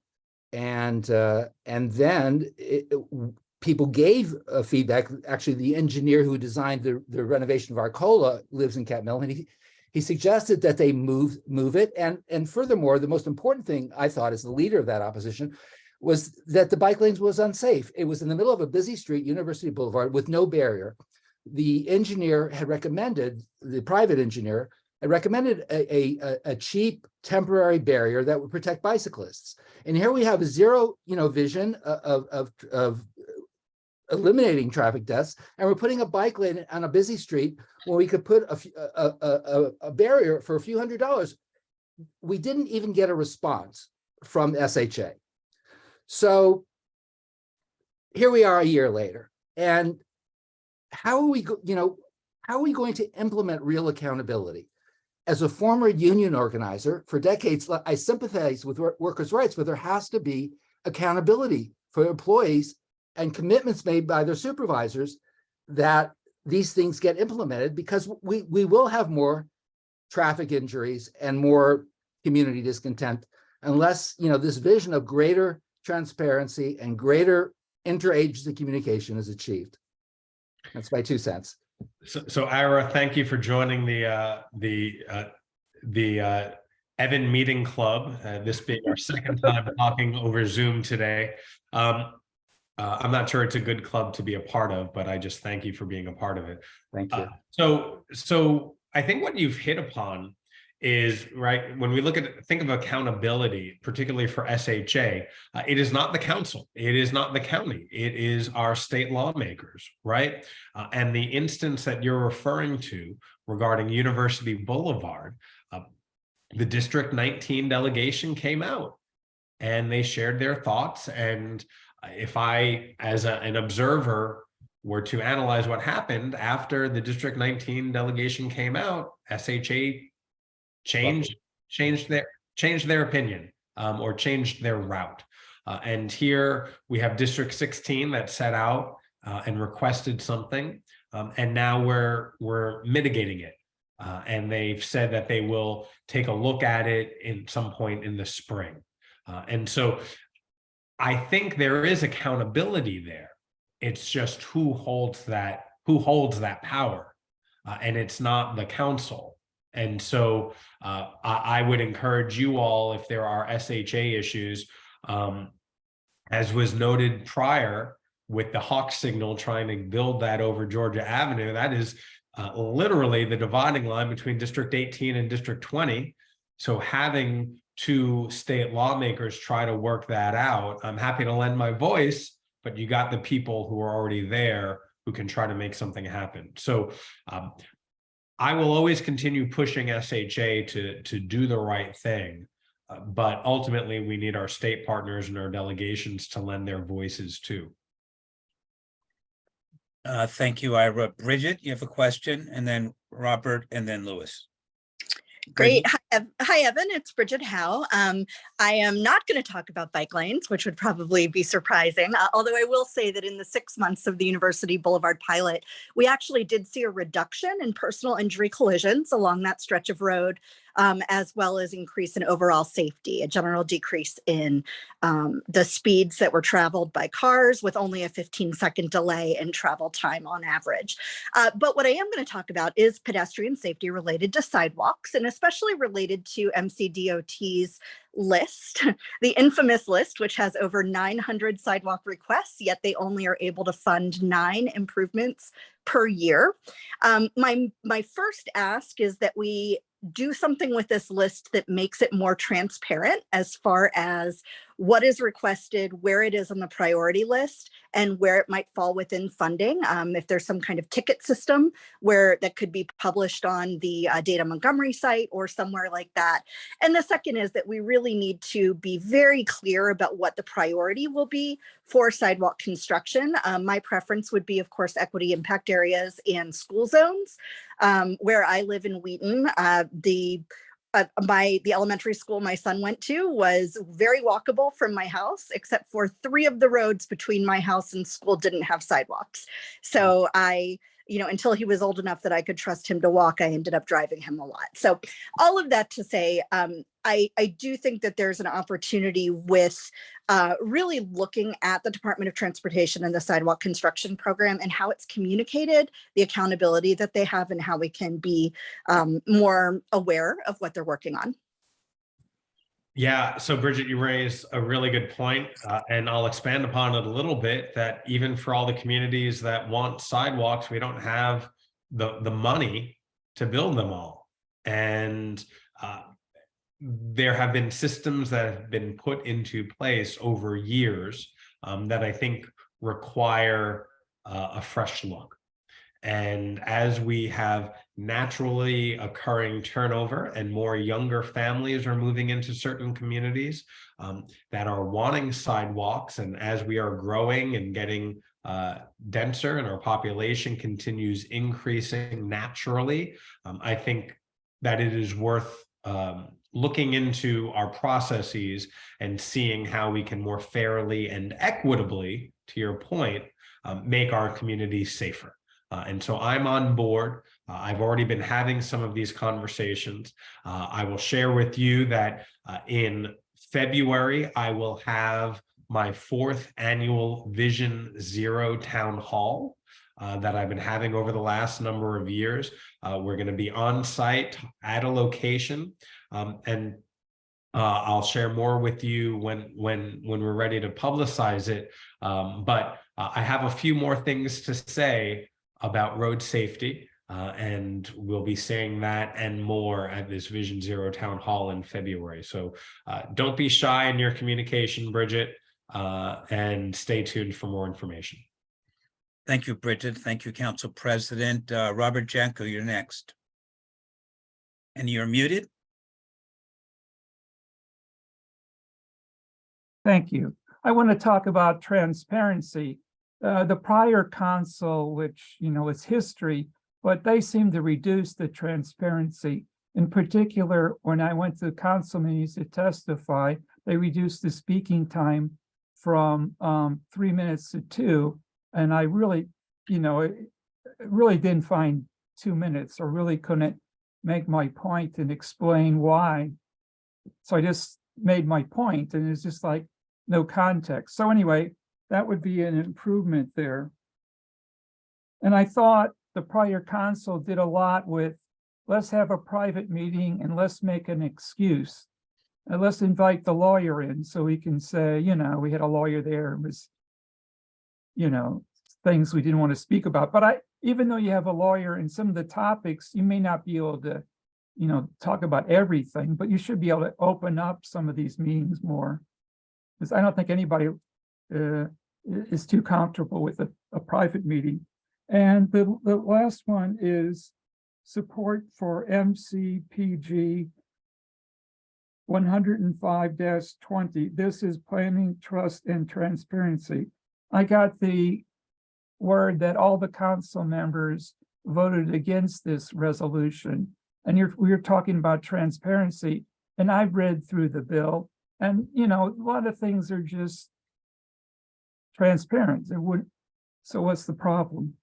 and then people gave feedback. Actually, the engineer who designed the renovation of Arcola lives in Kent Mill, and he suggested that they move it. And furthermore, the most important thing I thought as the leader of that opposition was that the bike lanes was unsafe. It was in the middle of a busy street, University Boulevard, with no barrier. The engineer had recommended, the private engineer had recommended a cheap temporary barrier that would protect bicyclists. And here we have a zero, vision of eliminating traffic deaths, and we're putting a bike lane on a busy street where we could put a barrier for a few $100s. We didn't even get a response from SHA. So here we are a year later, and how are we going to implement real accountability? As a former union organizer for decades, I sympathize with workers' rights, but there has to be accountability for employees and commitments made by their supervisors that these things get implemented, because we will have more traffic injuries and more community discontent unless this vision of greater transparency and greater interagency communication is achieved. That's my 2 cents. So Ira, thank you for joining the Evan Meeting Club. This being our second time talking over Zoom today. I'm not sure it's a good club to be a part of, but I just thank you for being a part of it. Thank you. So I think what you've hit upon is, right, when we think of accountability, particularly for SHA, it is not the council, it is not the county, it is our state lawmakers, right? And the instance that you're referring to regarding University Boulevard, the District 19 delegation came out and they shared their thoughts. And if I, as an observer, were to analyze what happened after the District 19 delegation came out, SHA changed their opinion, or changed their route. And here we have District 16 that set out and requested something, and now we're mitigating it. And they've said that they will take a look at it in some point in the spring. And so I think there is accountability there. It's just who holds that power, and it's not the council. And so I would encourage you all, if there are SHA issues, as was noted prior with the Hawk signal trying to build that over Georgia Avenue, that is literally the dividing line between District 18 and District 20. So having two state lawmakers try to work that out, I'm happy to lend my voice, but you got the people who are already there who can try to make something happen. So I will always continue pushing SHA to do the right thing. But ultimately, we need our state partners and our delegations to lend their voices too. Thank you, Ira. Bridget, you have a question, and then Robert, and then Louis. Great. Hi, Evan. It's Bridget Howe. I am not going to talk about bike lanes, which would probably be surprising, although I will say that in the 6 months of the University Boulevard pilot, we actually did see a reduction in personal injury collisions along that stretch of road, as well as increase in overall safety, a general decrease in the speeds that were traveled by cars with only a 15-second delay in travel time on average. But what I am going to talk about is pedestrian safety related to sidewalks, and especially related to MCDOT's list, the infamous list, which has over 900 sidewalk requests, yet they only are able to fund 9 improvements per year. My first ask is that we do something with this list that makes it more transparent as far as what is requested, where it is on the priority list, and where it might fall within funding. If there's some kind of ticket system where that could be published on the Data Montgomery site or somewhere like that. And the second is that we really need to be very clear about what the priority will be for sidewalk construction. My preference would be, of course, equity impact areas and school zones. Where I live in Wheaton, the elementary school my son went to was very walkable from my house, except for 3 of the roads between my house and school didn't have sidewalks. So until he was old enough that I could trust him to walk, I ended up driving him a lot. So all of that to say, I do think that there's an opportunity with really looking at the Department of Transportation and the sidewalk construction program and how it's communicated, the accountability that they have, and how we can be more aware of what they're working on. Yeah, so Bridget, you raised a really good point, and I'll expand upon it a little bit, that even for all the communities that want sidewalks, we don't have the money to build them all. And there have been systems that have been put into place over years that I think require a fresh look. And as we have naturally occurring turnover and more younger families are moving into certain communities that are wanting sidewalks, and as we are growing and getting denser and our population continues increasing naturally, I think that it is worth looking into our processes and seeing how we can more fairly and equitably, to your point, make our communities safer. And so I'm on board. I've already been having some of these conversations. I will share with you that in February, I will have my 4th annual Vision Zero Town Hall that I've been having over the last number of years. We're going to be on site at a location, and I'll share more with you when we're ready to publicize it. But I have a few more things to say about road safety, and we'll be saying that and more at this Vision Zero Town Hall in February. So don't be shy in your communication, Bridget, and stay tuned for more information. Thank you, Bridget. Thank you, Council President. Robert Janko, you're next. And you're muted. Thank you. I want to talk about transparency. The prior council, which, is history, but they seem to reduce the transparency. In particular, when I went to council meetings to testify, they reduced the speaking time from 3 minutes to 2. And I really, really didn't find 2 minutes, or really couldn't make my point and explain why. So I just made my point, and it's just like no context. So anyway, that would be an improvement there. And I thought the prior council did a lot with, let's have a private meeting and let's make an excuse. And let's invite the lawyer in so we can say, you know, we had a lawyer there, it was, you know, things we didn't want to speak about. But even though you have a lawyer in some of the topics, you may not be able to, you know, talk about everything, but you should be able to open up some of these meetings more. Because I don't think anybody is too comfortable with a private meeting. And the last one is support for MCPG 105-20. This is planning, trust, and transparency. I got the word that all the council members voted against this resolution. And we were talking about transparency, and I've read through the bill, and you know, a lot of things are just transparent. So what's the problem?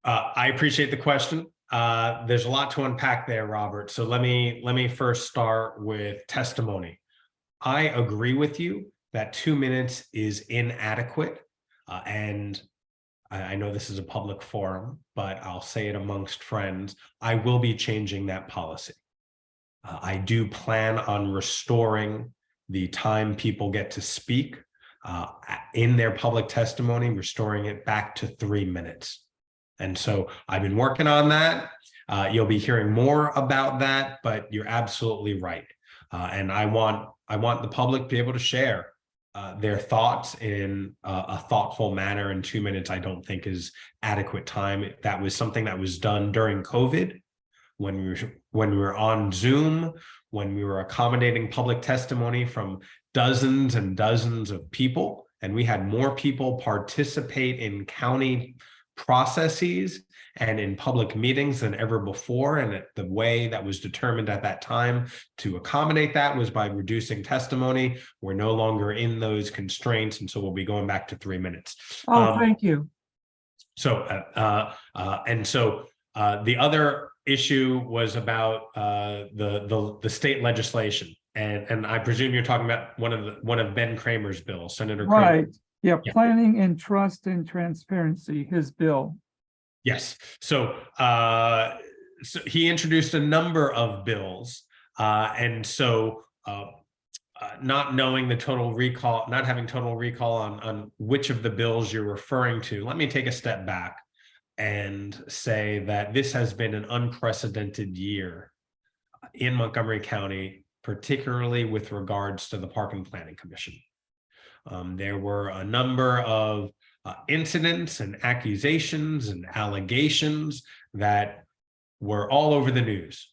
I appreciate the question. There's a lot to unpack there, Robert. So let me first start with testimony. I agree with you that 2 minutes is inadequate. And I know this is a public forum, but I'll say it amongst friends. I will be changing that policy. I do plan on restoring the time people get to speak in their public testimony, restoring it back to 3 minutes. And so I've been working on that. You'll be hearing more about that, but you're absolutely right. And I want the public to be able to share their thoughts in a thoughtful manner. In 2 minutes, I don't think is adequate time. That was something that was done during COVID, when we were on Zoom, when we were accommodating public testimony from dozens and dozens of people, and we had more people participate in county processes and in public meetings than ever before. And the way that was determined at that time to accommodate that was by reducing testimony. We're no longer in those constraints, and so we'll be going back to 3 minutes. Oh, thank you. So, the other issue was about the state legislation, and I presume you're talking about one of Ben Kramer's bills, Senator Kramer. Right. Yeah, planning and trust and transparency, his bill. Yes. So he introduced a number of bills, and so not knowing the total recall, not having total recall on which of the bills you're referring to, let me take a step back and say that this has been an unprecedented year in Montgomery County, particularly with regards to the Park and Planning Commission. There were a number of incidents and accusations and allegations that were all over the news.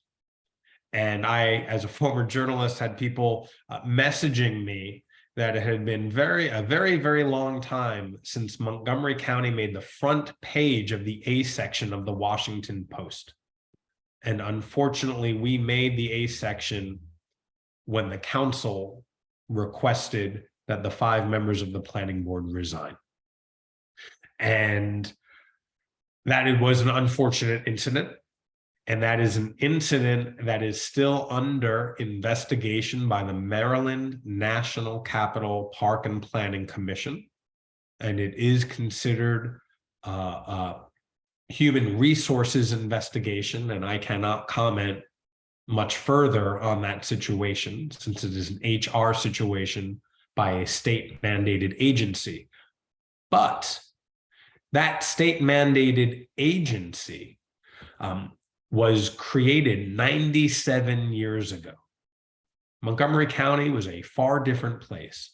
And I, as a former journalist, had people messaging me that it had been a very, very long time since Montgomery County made the front page of the A section of the Washington Post. And unfortunately, we made the A section when the council requested that the 5 members of the planning board resign. And that it was an unfortunate incident. And that is an incident that is still under investigation by the Maryland National Capital Park and Planning Commission. And it is considered a human resources investigation. And I cannot comment much further on that situation, since it is an HR situation by a state mandated agency. But that state mandated agency was created 97 years ago. Montgomery County was a far different place.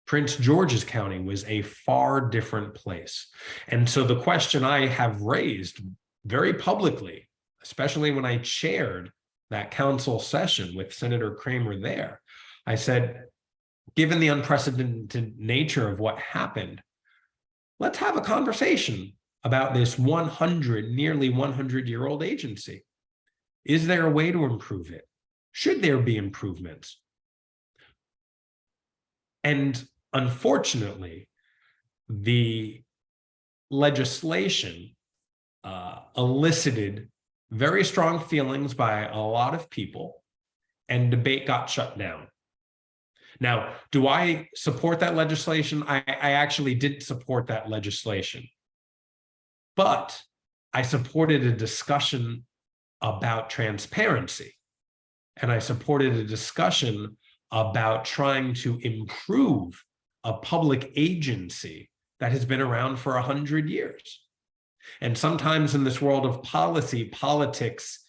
Prince George's County was a far different place. And so the question I have raised very publicly, especially when I chaired that council session with Senator Kramer there, I said, given the unprecedented nature of what happened, let's have a conversation about this nearly 100-year-old agency. Is there a way to improve it? Should there be improvements? And unfortunately, the legislation elicited very strong feelings by a lot of people, and debate got shut down. Now, do I support that legislation? I actually didn't support that legislation, but I supported a discussion about transparency, and I supported a discussion about trying to improve a public agency that has been around for 100 years. And sometimes in this world of policy, politics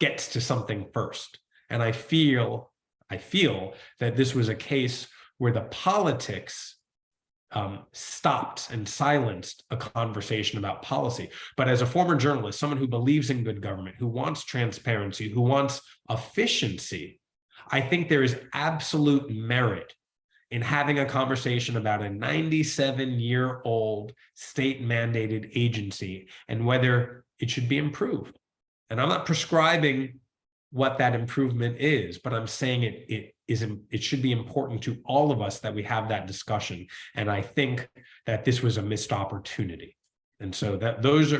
gets to something first. And I feel that this was a case where the politics stopped and silenced a conversation about policy. But as a former journalist, someone who believes in good government, who wants transparency, who wants efficiency, I think there is absolute merit in having a conversation about a 97-year-old state-mandated agency and whether it should be improved. And I'm not prescribing what that improvement is, but I'm saying it should be important to all of us that we have that discussion. And I think that this was a missed opportunity. And so that those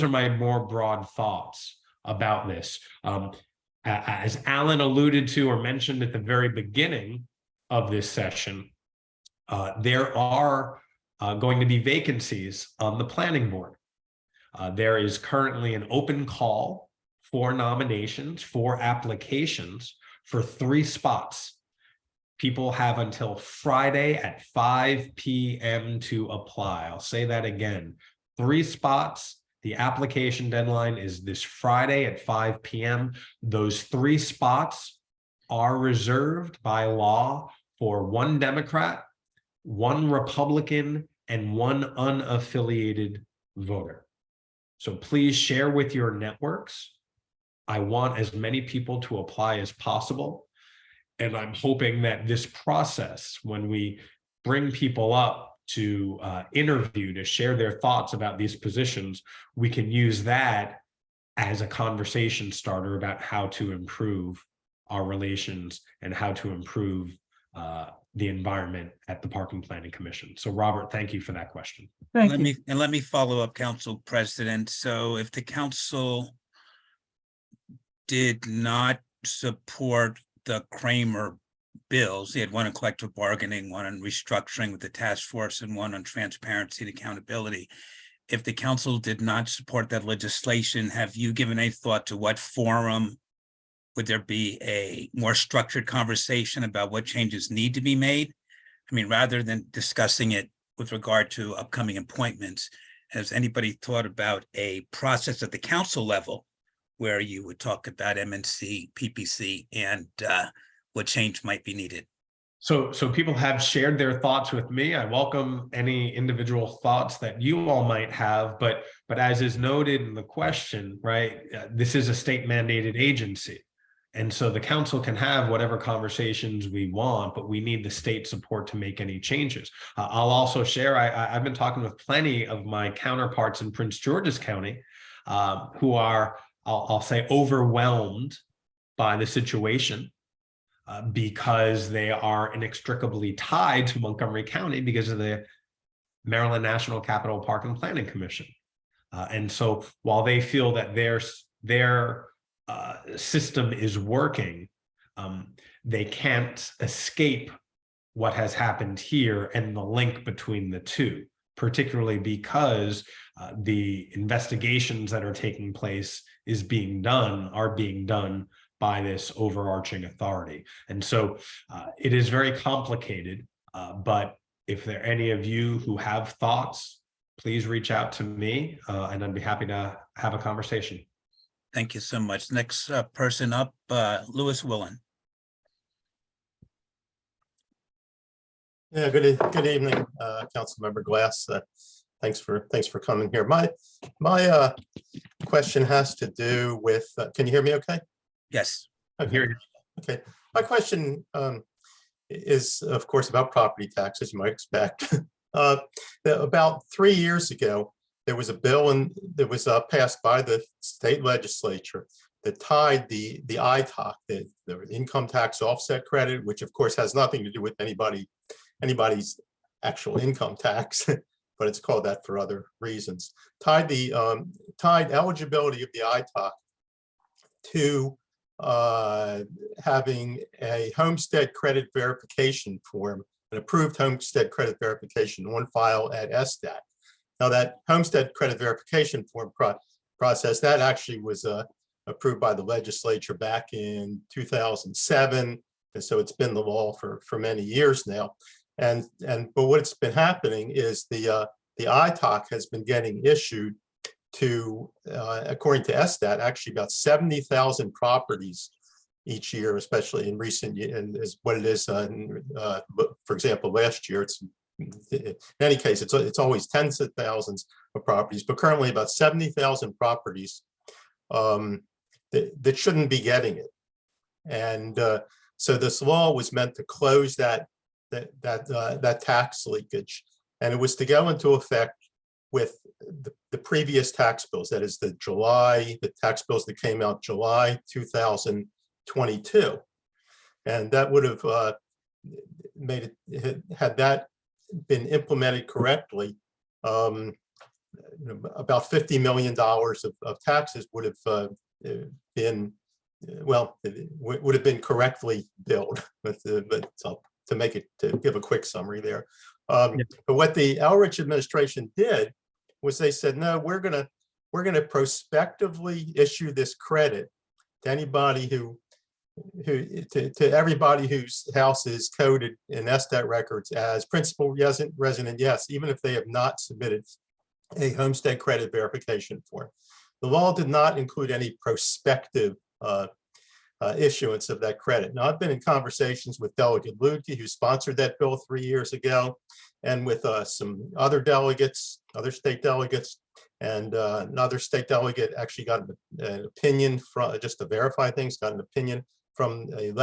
are my more broad thoughts about this. As Alan alluded to or mentioned at the very beginning of this session, there are going to be vacancies on the planning board. There is currently an open call for nominations, for applications for 3 spots. People have until Friday at 5 p.m. to apply. I'll say that again, 3 spots. The application deadline is this Friday at 5 p.m. Those 3 spots are reserved by law for 1 Democrat, 1 Republican, and 1 unaffiliated voter. So please share with your networks. I want as many people to apply as possible. And I'm hoping that this process, when we bring people up to interview, to share their thoughts about these positions, we can use that as a conversation starter about how to improve our relations and how to improve the environment at the Park and Planning Commission. So Robert, thank you for that question. Thank Let you. me follow up, Council President. So if the council did not support the Kramer bills, they had 1 on collective bargaining, 1 on restructuring with the task force, and 1 on transparency and accountability. If the council did not support that legislation, have you given a thought to what forum would there be a more structured conversation about what changes need to be made? I mean, rather than discussing it with regard to upcoming appointments, has anybody thought about a process at the council level where you would talk about MNC, PPC, and what change might be needed? So people have shared their thoughts with me. I welcome any individual thoughts that you all might have, but as is noted in the question, right, this is a state mandated agency. And so the council can have whatever conversations we want, but we need the state support to make any changes. I'll also share, I've been talking with plenty of my counterparts in Prince George's County who are, I'll say, overwhelmed by the situation because they are inextricably tied to Montgomery County because of the Maryland National Capital Park and Planning Commission. And so while they feel that their system is working, they can't escape what has happened here and the link between the two, particularly because the investigations that are taking place are being done by this overarching authority. And so it is very complicated, but if there are any of you who have thoughts, please reach out to me and I'd be happy to have a conversation. Thank you so much. Next person up, Louis Willen. Yeah, good evening, Councilmember Glass. Thanks for coming here. My question has to do with. Can you hear me? Okay. Yes. Okay. Okay. My question is, of course, about property taxes. You might expect. About 3 years ago, there was a bill that was passed by the state legislature that tied the ITOC, the income tax offset credit, which of course has nothing to do with anybody's actual income tax, but it's called that for other reasons. Tied eligibility of the ITOC to having a homestead credit verification form, an approved homestead credit verification on file at SDAT. Now that homestead credit verification form process, that actually was approved by the legislature back in 2007. And so it's been the law for many years now. But what's been happening is the ITOC has been getting issued to, according to SDAT, actually about 70,000 properties each year, especially in recent years, and is what it is. For example, last year, in any case, it's always tens of thousands of properties, but currently about 70,000 properties that shouldn't be getting it. And so this law was meant to close that tax leakage, and it was to go into effect with the previous tax bills. That is the tax bills that came out July 2022, and that would have made it, had that been implemented correctly, about $50 million of taxes would have been, well, would have been correctly billed. But to make it, to give a quick summary there. But what the Elrich administration did was they said, no, we're gonna prospectively issue this credit to anybody to everybody whose house is coded in SDAT records as principal resident, yes, even if they have not submitted a homestead credit verification form. The law did not include any prospective issuance of that credit. Now, I've been in conversations with Delegate Lutke, who sponsored that bill 3 years ago, and with some other delegates, other state delegates, and another state delegate actually got an opinion from, just to verify things, got an opinion from a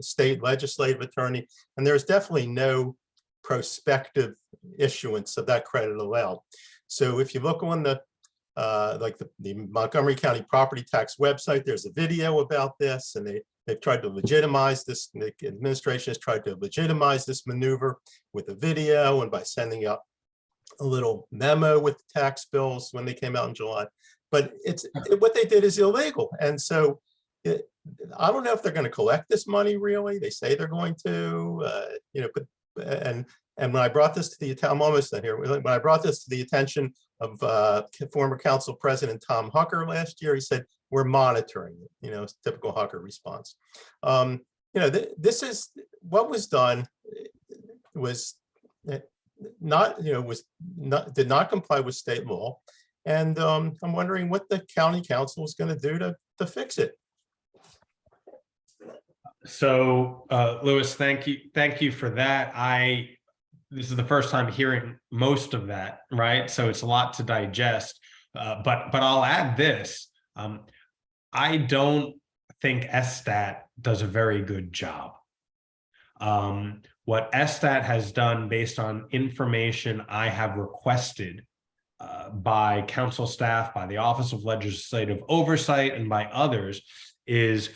state legislative attorney, and there's definitely no prospective issuance of that credit allowed. So if you look on the Montgomery County property tax website, there's a video about this, and they've tried to legitimize this. The administration has tried to legitimize this maneuver with a video and by sending out a little memo with the tax bills when they came out in July. But what they did is illegal, and so I don't know if they're going to collect this money. Really, they say they're going to, and when I brought this to the, I'm almost done here. When I brought this to the attention of former Council President Tom Hucker last year, he said, we're monitoring it, typical Hucker response. This is what was done was not, did not comply with state law. And I'm wondering what the county council is going to do to fix it. So, Louis, thank you for that. This is the first time hearing most of that, right? So it's a lot to digest. But I'll add this: I don't think SDAT does a very good job. What SDAT has done, based on information I have requested by council staff, by the Office of Legislative Oversight, and by others, is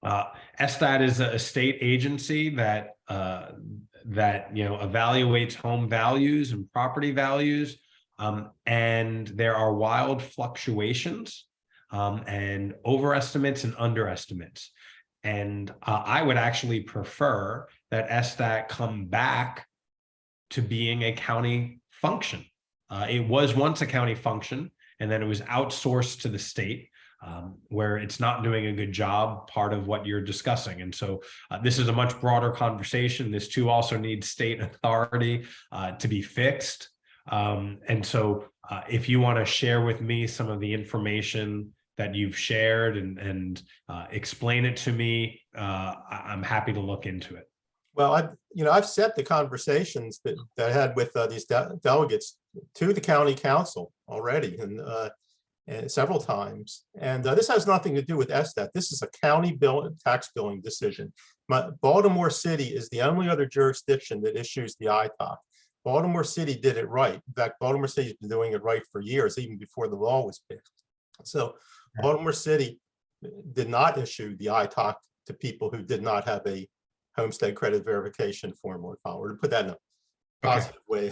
SDAT is a state agency that evaluates home values and property values, and there are wild fluctuations and overestimates and underestimates. And I would actually prefer that SDAT come back to being a county function. It was once a county function, and then it was outsourced to the state, where it's not doing a good job, part of what you're discussing. And so this is a much broader conversation. This too also needs state authority to be fixed. And so if you want to share with me some of the information that you've shared and explain it to me, I'm happy to look into it. Well, I've set the conversations that I had with these delegates to the county council already, and several times. And this has nothing to do with SDAT. This is a county tax billing decision. Baltimore City is the only other jurisdiction that issues the ITOC. Baltimore City did it right. In fact, Baltimore City has been doing it right for years, even before the law was passed. So Baltimore City did not issue the ITOC to people who did not have a homestead credit verification form on file, or to put that in a positive way.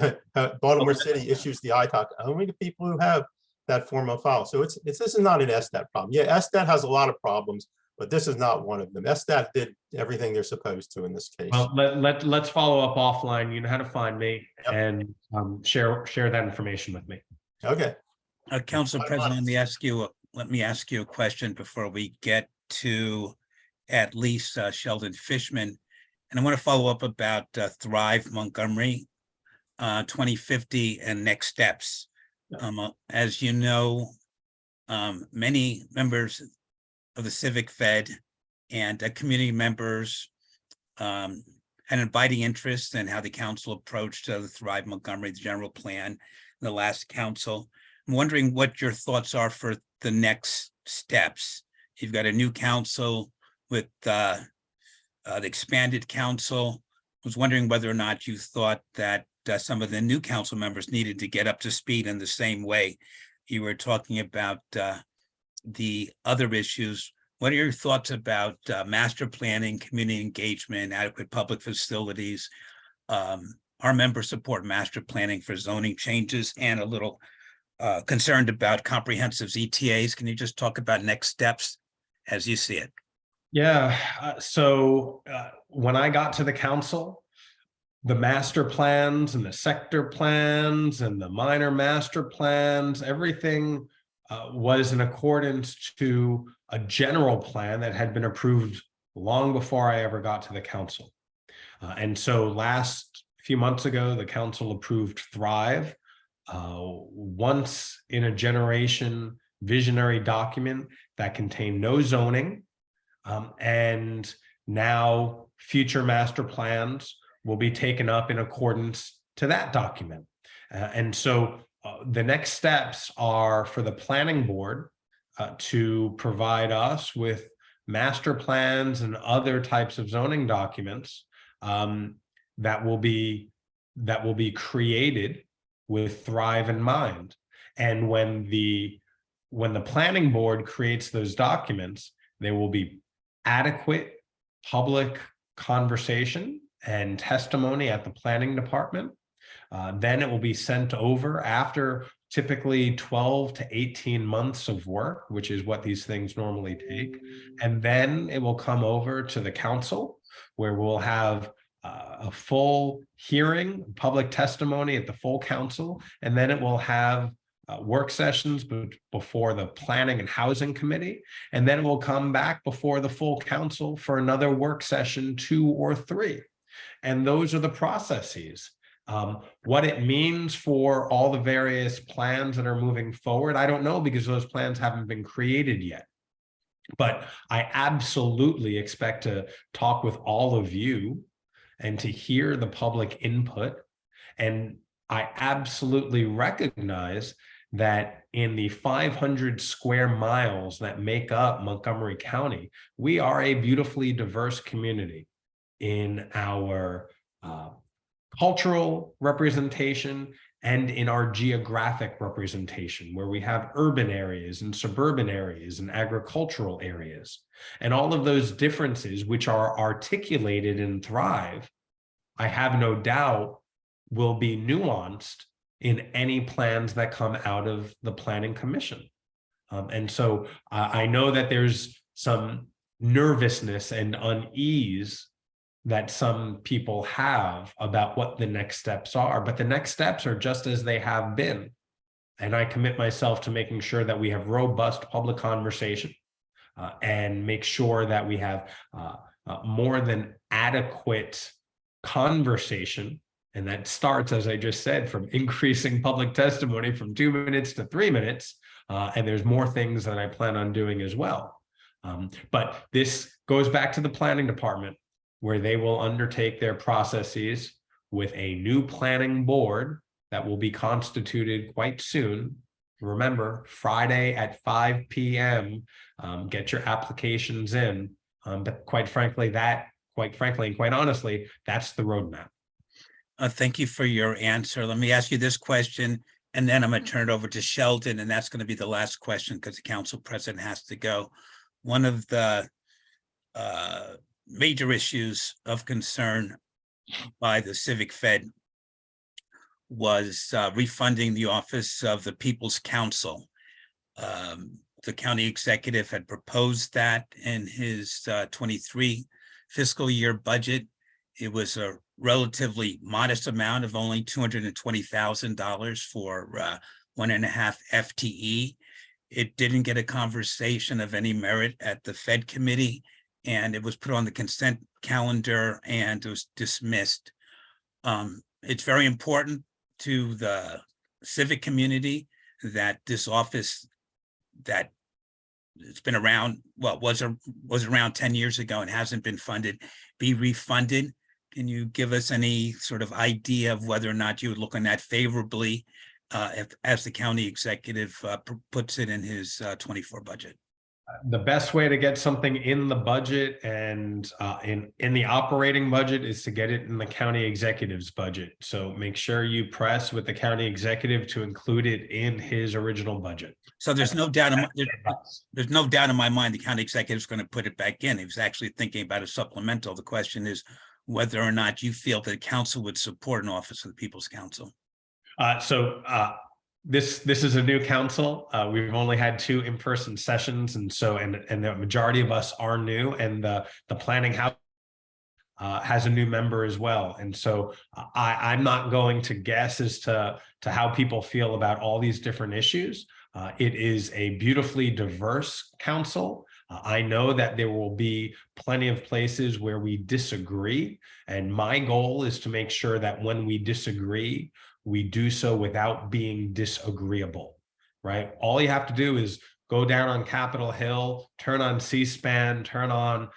Baltimore City issues the ITOC only to people who have that form of file. So this is not an SDAT problem. Yeah, SDAT has a lot of problems, but this is not one of them. SDAT did everything they're supposed to in this case. Well, let's follow up offline. You know how to find me, Yep. and share that information with me. Okay. Council President, let me ask you a question before we get to at least Sheldon Fishman. And I want to follow up about Thrive Montgomery 2050 and next steps. As you know, many members of the Civic Fed and community members had an abiding interest in how the council approached the Thrive Montgomery, the general plan, the last council. I'm wondering what your thoughts are for the next steps. You've got a new council with the expanded council. I was wondering whether or not you thought that some of the new council members needed to get up to speed in the same way. You were talking about the other issues. What are your thoughts about master planning, community engagement, adequate public facilities? Our members support master planning for zoning changes and a little concerned about comprehensive ETAs. Can you just talk about next steps as you see it? Yeah, so when I got to the council, the master plans and the sector plans and the minor master plans, everything was in accordance to a general plan that had been approved long before I ever got to the council. And so last few months ago, the council approved Thrive, once in a generation visionary document that contained no zoning. And now future master plans will be taken up in accordance to that document. And so the next steps are for the planning board to provide us with master plans and other types of zoning documents that will be created with Thrive in mind. And when the planning board creates those documents, there will be adequate public conversation and testimony at the planning department. Then it will be sent over after typically 12 to 18 months of work, which is what these things normally take. And then it will come over to the council, where we'll have a full hearing, public testimony at the full council, and then it will have work sessions before the planning and housing committee, and then it will come back before the full council for another work session 2 or 3. And those are the processes. What it means for all the various plans that are moving forward, I don't know, because those plans haven't been created yet. But I absolutely expect to talk with all of you and to hear the public input. And I absolutely recognize that in the 500 square miles that make up Montgomery County, we are a beautifully diverse community in our cultural representation and in our geographic representation, where we have urban areas and suburban areas and agricultural areas. And all of those differences, which are articulated in Thrive, I have no doubt will be nuanced in any plans that come out of the Planning Commission. And so I know that there's some nervousness and unease that some people have about what the next steps are, but the next steps are just as they have been. And I commit myself to making sure that we have robust public conversation and make sure that we have more than adequate conversation. And that starts, as I just said, from increasing public testimony from 2 minutes to 3 minutes. And there's more things that I plan on doing as well. But this goes back to the planning department, where they will undertake their processes with a new planning board that will be constituted quite soon. Remember, Friday at 5 p.m., get your applications in. But quite frankly, and quite honestly, that's the roadmap. Thank you for your answer. Let me ask you this question, and then I'm going to turn it over to Sheldon, and that's going to be the last question because the council president has to go. One of the major issues of concern by the Civic Fed was refunding the office of the People's Council. The county executive had proposed that in his 23 fiscal year budget. It was a relatively modest amount of only $220,000 for 1.5 FTE. It didn't get a conversation of any merit at the Fed committee, and it was put on the consent calendar and it was dismissed. It's very important to the civic community that this office that it's been around, well, was around 10 years ago and hasn't been funded, be refunded. Can you give us any sort of idea of whether or not you would look on that favorably if, as the county executive puts it in his 24 budget? The best way to get something in the budget and in the operating budget is to get it in the county executive's budget. So make sure you press with the county executive to include it in his original budget. So there's no doubt there's no doubt in my mind the county executive is going to put it back in. He was actually thinking about a supplemental. The question is whether or not you feel that council would support an office of the People's Council. This is a new council. We've only had 2 in-person sessions, and the majority of us are new, and the planning house has a new member as well. And so I'm not going to guess as to how people feel about all these different issues. It is a beautifully diverse council. I know that there will be plenty of places where we disagree, and my goal is to make sure that when we disagree, we do so without being disagreeable, right? All you have to do is go down on Capitol Hill, turn on C-SPAN, turn on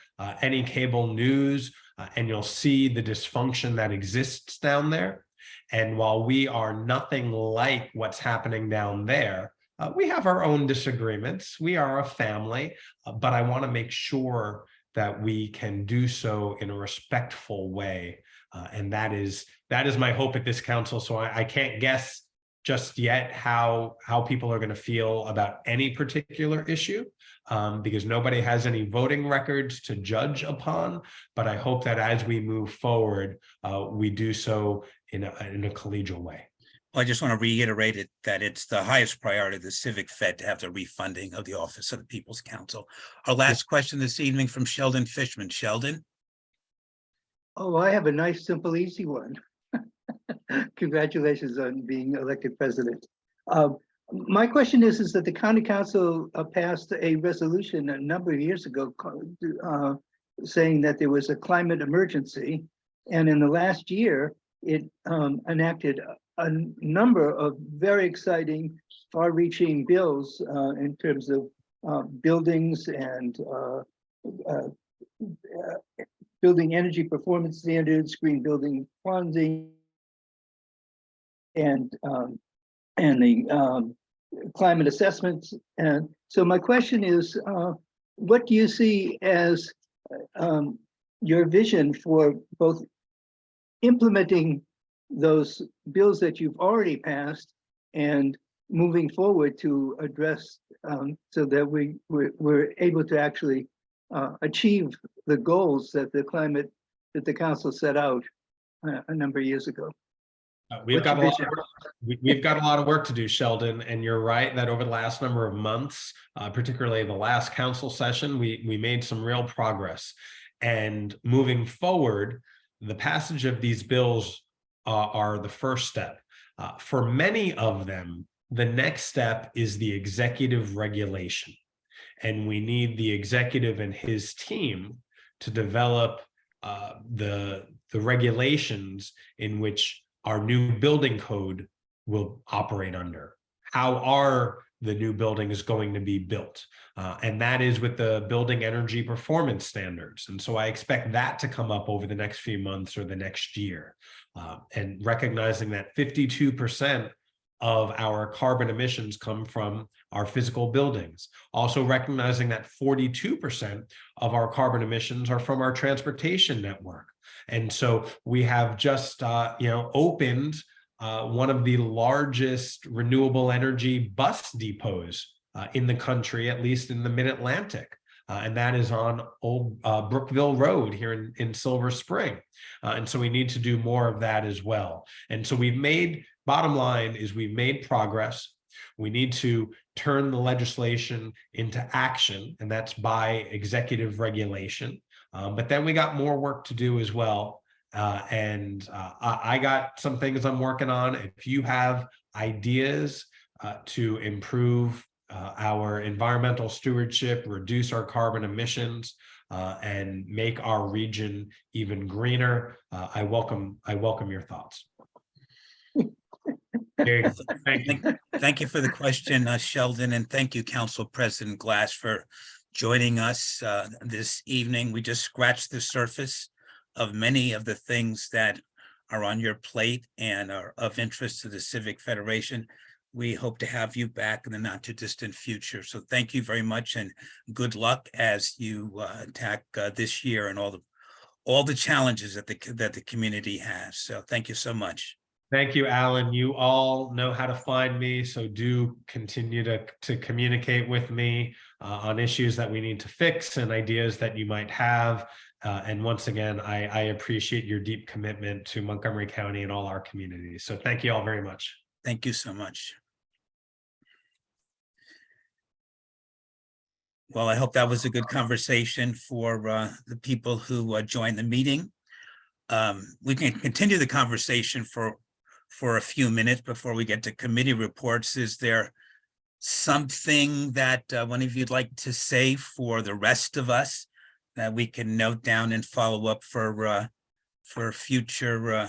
any cable news, and you'll see the dysfunction that exists down there. And while we are nothing like what's happening down there, we have our own disagreements. We are a family, but I want to make sure that we can do so in a respectful way. And that is my hope at this council. So I can't guess just yet how people are going to feel about any particular issue because nobody has any voting records to judge upon. But I hope that as we move forward, we do so in a collegial way. Well, I just want to reiterate it that it's the highest priority of the Civic Fed to have the refunding of the Office of the People's Council. Our last question this evening from Sheldon Fishman. Sheldon? Oh, I have a nice, simple, easy one. Congratulations on being elected president. My question is that the county council passed a resolution a number of years ago saying that there was a climate emergency. And in the last year, it enacted a number of very exciting, far-reaching bills in terms of buildings and building energy performance standards, green building funding, and the climate assessments. And so my question is, what do you see as your vision for both implementing those bills that you've already passed and moving forward to address so that we're able to actually achieve the goals that the council set out a number of years ago? We've got a lot of work to do, Sheldon, and you're right that over the last number of months, particularly the last council session, we made some real progress. And moving forward, the passage of these bills are the first step. For many of them, the next step is the executive regulation. And we need the executive and his team to develop the regulations in which our new building code will operate under. How are the new buildings going to be built? And that is with the building energy performance standards. And so I expect that to come up over the next few months or the next year. And recognizing that 52% of our carbon emissions come from our physical buildings. Also recognizing that 42% of our carbon emissions are from our transportation network. And so we have just opened one of the largest renewable energy bus depots in the country, at least in the Mid-Atlantic. And that is on Old Brookville Road here in Silver Spring. And so we need to do more of that as well. And so bottom line is we've made progress. We need to turn the legislation into action, and that's by executive regulation. But then we got more work to do as well. I got some things I'm working on. If you have ideas to improve our environmental stewardship, reduce our carbon emissions, and make our region even greener, I welcome your thoughts. Thank you. Thank you for the question, Sheldon, and thank you, Council President Glass, for joining us this evening. We just scratched the surface of many of the things that are on your plate and are of interest to the Civic Federation. We hope to have you back in the not too distant future. So thank you very much and good luck as you attack this year and all the challenges that the community has. So thank you so much. Thank you, Alan. You all know how to find me, so do continue to communicate with me on issues that we need to fix and ideas that you might have. And once again, I appreciate your deep commitment to Montgomery County and all our communities. So thank you all very much. Thank you so much. Well, I hope that was a good conversation for the people who joined the meeting. We can continue the conversation for a few minutes before we get to committee reports. Is there something that one of you'd like to say for the rest of us that we can note down and follow up for future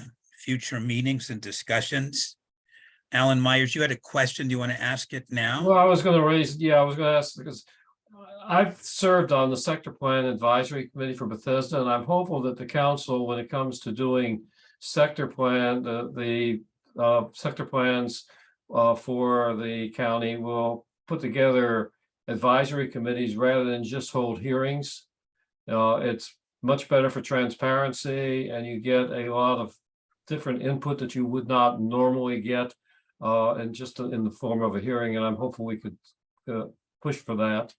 meetings and discussions? Alan Myers, you had a question. Do you want to ask it now? Well, I was going to ask because I've served on the Sector Plan Advisory Committee for Bethesda, and I'm hopeful that the council, when it comes to doing sector plan, the sector plans for the county, will put together advisory committees rather than just hold hearings. It's much better for transparency, and you get a lot of different input that you would not normally get and just in the form of a hearing. And I'm hopeful we could push for that.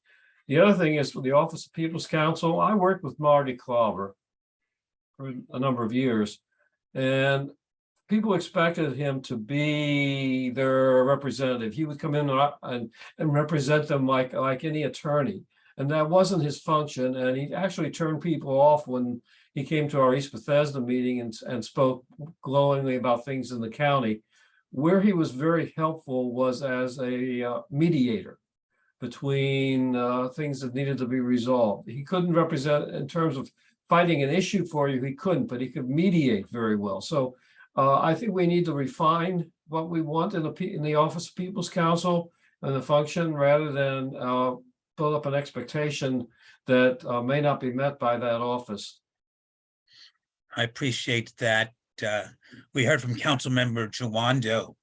The other thing is, for the Office of People's Counsel, I worked with Marty Clobber for a number of years, and people expected him to be their representative. He would come in and represent them like any attorney, and that wasn't his function. And he actually turned people off when he came to our East Bethesda meeting and spoke glowingly about things in the county. Where he was very helpful was as a mediator between things that needed to be resolved. He couldn't represent in terms of fighting an issue for you, he couldn't, but he could mediate very well. So I think we need to refine what we want in the Office of People's Counsel and the function, rather than build up an expectation that may not be met by that office. I appreciate that. We heard from Councilmember Jawando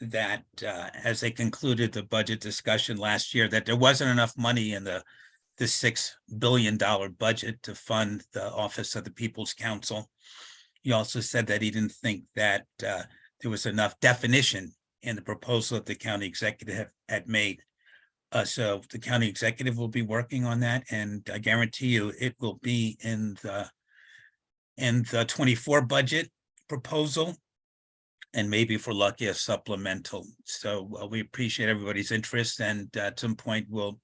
that as they concluded the budget discussion last year, that there wasn't enough money in the $6 billion budget to fund the Office of the People's Counsel. He also said that he didn't think that there was enough definition in the proposal that the county executive had made. So the county executive will be working on that, and I guarantee you it will be in the 24 budget proposal, and maybe if we're lucky, a supplemental. So we appreciate everybody's interest, and at some point we'll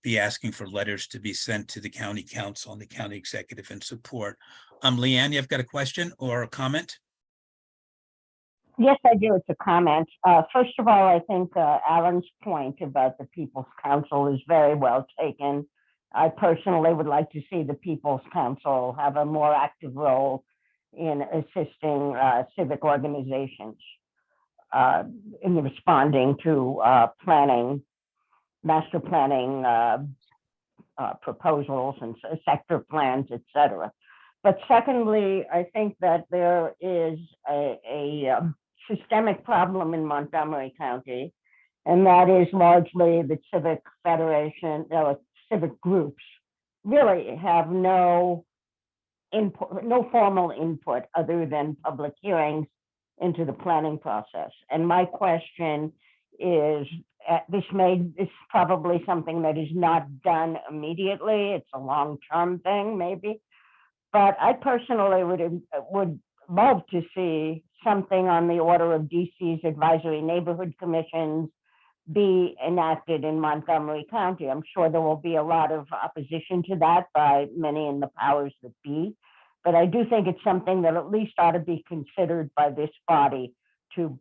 be asking for letters to be sent to the county council and the county executive in support. Leanne, you've got a question or a comment? Yes, I do. It's a comment. First of all, I think Alan's point about the People's Council is very well taken. I personally would like to see the People's Council have a more active role in assisting civic organizations in responding to master planning proposals and sector plans, et cetera. But secondly, I think that there is a systemic problem in Montgomery County, and that is largely the Civic Federation, civic groups really have no input, no formal input other than public hearings into the planning process. And my question is, this is probably something that is not done immediately. It's a long-term thing, maybe. But I personally would love to see something on the order of DC's advisory neighborhood commissions, be enacted in Montgomery County. I'm sure there will be a lot of opposition to that by many in the powers that be. But I do think it's something that at least ought to be considered by this body to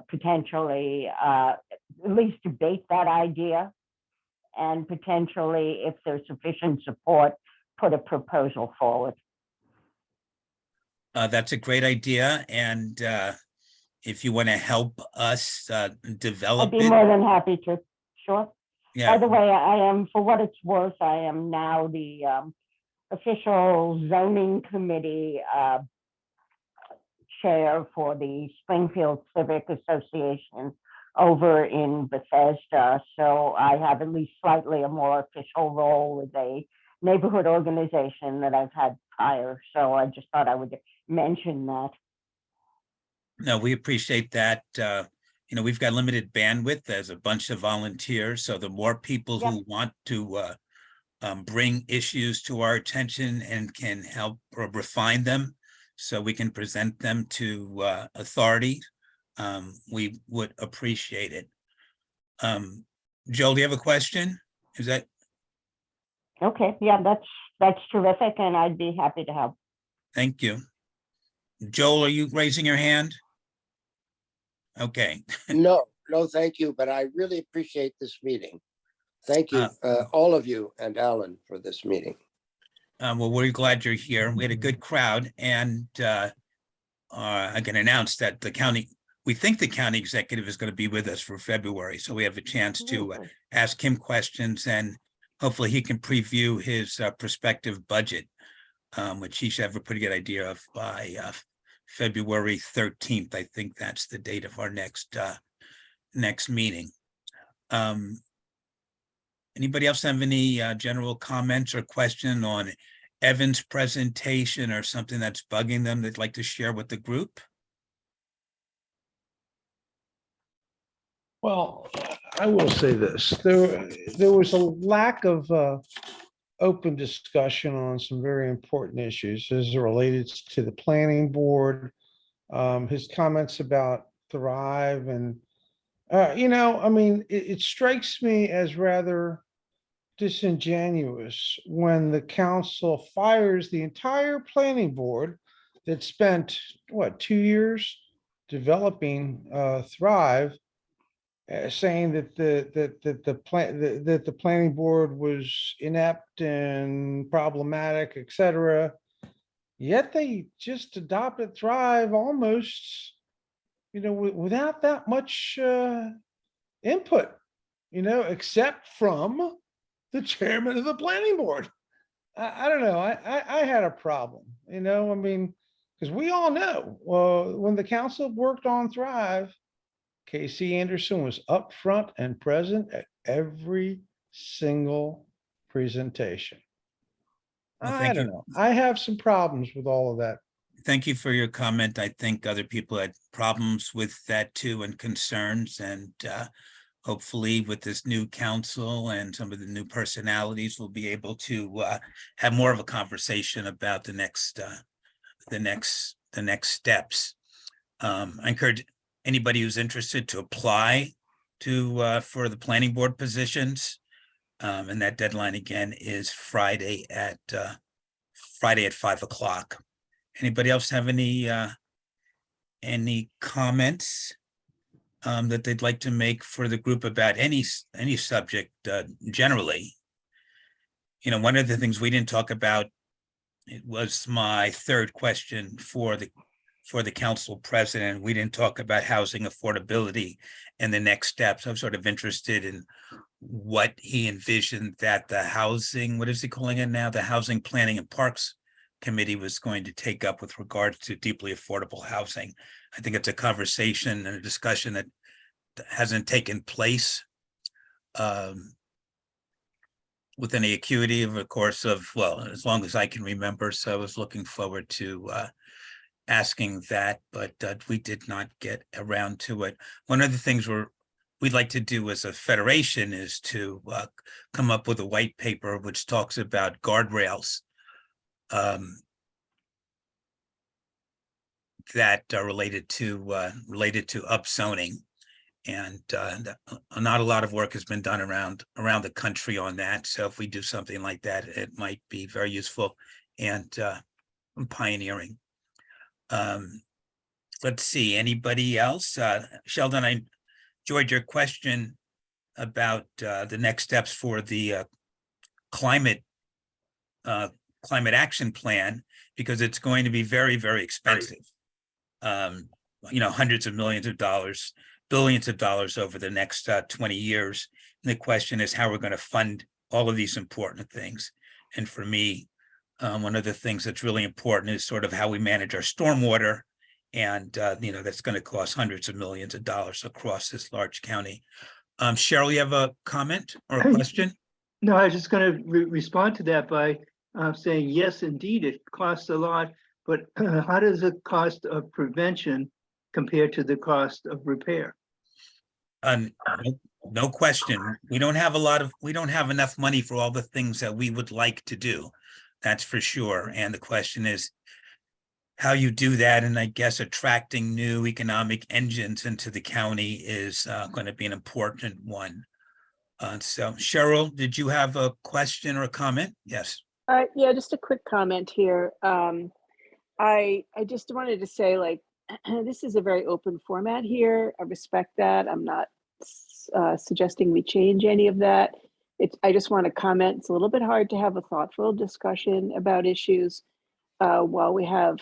potentially at least debate that idea, and potentially, if there's sufficient support, put a proposal forward. That's a great idea. And if you want to help us develop I'd be it, more than happy to. Sure. yeah, By the way, I am, for what it's worth, I am now the official zoning committee chair for the Springfield Civic Association over in Bethesda. So I have at least slightly a more official role with a neighborhood organization that I've had prior. So I just thought I would mention that. no, we appreciate that. We've got limited bandwidth. There's a bunch of volunteers. So the more people who want to bring issues to our attention and can help or refine them so we can present them to authority, we would appreciate it. Joel, do you have a question? Is that? Okay, yeah, that's terrific, and I'd be happy to help. Thank you. Joel, are you raising your hand? Okay. No, thank you, but I really appreciate this meeting. Thank you, all of you and Alan, for this meeting. Well, we're glad you're here. We had a good crowd, and I can announce that we think the county executive is going to be with us for February, so we have a chance to ask him questions, and hopefully he can preview his prospective budget, which he should have a pretty good idea of by February 13th. I think that's the date of our next meeting. Anybody else have any general comments or question on Evan's presentation or something that's bugging them they'd like to share with the group? Well, I will say this, there was a lack of open discussion on some very important issues as it related to the planning board, his comments about Thrive, and it strikes me as rather disingenuous when the council fires the entire planning board that spent, 2 years developing Thrive, saying that the planning board was inept and problematic, etc. Yet they just adopted Thrive almost, without that much input, except from the chairman of the planning board. I don't know. I had a problem, because we all know when the council worked on Thrive, Casey Anderson was up front and present at every single presentation. Well, I thank don't you. know. I have some problems with all of that. Thank you for your comment. I think other people had problems with that too, and concerns, and hopefully with this new council and some of the new personalities, we'll be able to have more of a conversation about the next steps. I encourage anybody who's interested to apply for the planning board positions. And that deadline again is Friday at 5 o'clock. Anybody else have any comments that they'd like to make for the group about any subject generally? One of the things we didn't talk about, it was my third question for the council president. We didn't talk about housing affordability and the next steps. I'm sort of interested in what he envisioned that the housing, what is he calling it now? The Housing Planning and Parks Committee was going to take up with regards to deeply affordable housing. I think it's a conversation and a discussion that hasn't taken place with any acuity over the course of, as long as I can remember. So I was looking forward to asking that, but we did not get around to it. One of the things we'd like to do as a federation is to come up with a white paper which talks about guardrails that are related to upzoning, And not a lot of work has been done around the country on that. So if we do something like that, it might be very useful and pioneering. Let's see, anybody else? Sheldon, I enjoyed your question about the next steps for the climate action plan, because it's going to be very, very expensive. Hundreds of millions of dollars, billions of dollars over the next 20 years. And the question is how we're going to fund all of these important things. And for me, one of the things that's really important is sort of how we manage our stormwater. And, that's going to cost hundreds of millions of dollars across this large county. Cheryl, you have a comment or a question? No, I was just going to respond to that by saying, yes, indeed, it costs a lot, but how does the cost of prevention compare to the cost of repair? No question. We don't have enough money for all the things that we would like to do. That's for sure. And the question is how you do that. And I guess attracting new economic engines into the county is going to be an important one. So Cheryl, did you have a question or a comment? Yes. Yeah, just a quick comment here. I just wanted to say, like, this is a very open format here. I respect that. I'm not suggesting we change any of that. I just want to comment. It's a little bit hard to have a thoughtful discussion about issues while we have,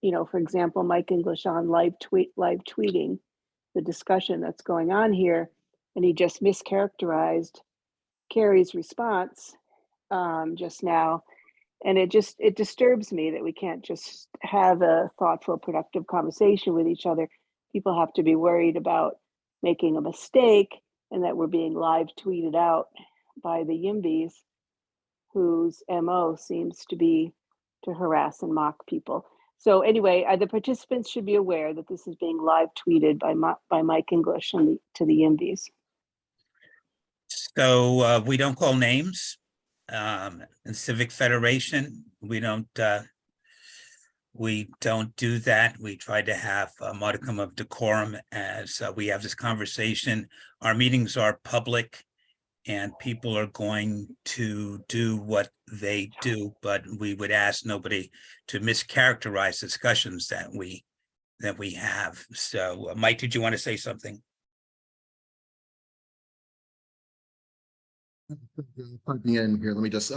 for example, Mike English on live tweeting the discussion that's going on here, and he just mischaracterized Carrie's response just now. And it disturbs me that we can't just have a thoughtful, productive conversation with each other. People have to be worried about making a mistake and that we're being live tweeted out by the YIMBYs, whose MO seems to be to harass and mock people. So anyway, the participants should be aware that this is being live tweeted by Mike English to the YIMBYs. So we don't call names. In Civic Federation, we don't do that. We try to have a modicum of decorum as we have this conversation. Our meetings are public and people are going to do what they do, but we would ask nobody to mischaracterize discussions that we have. So Mike, did you want to say something? Piping in here, let me just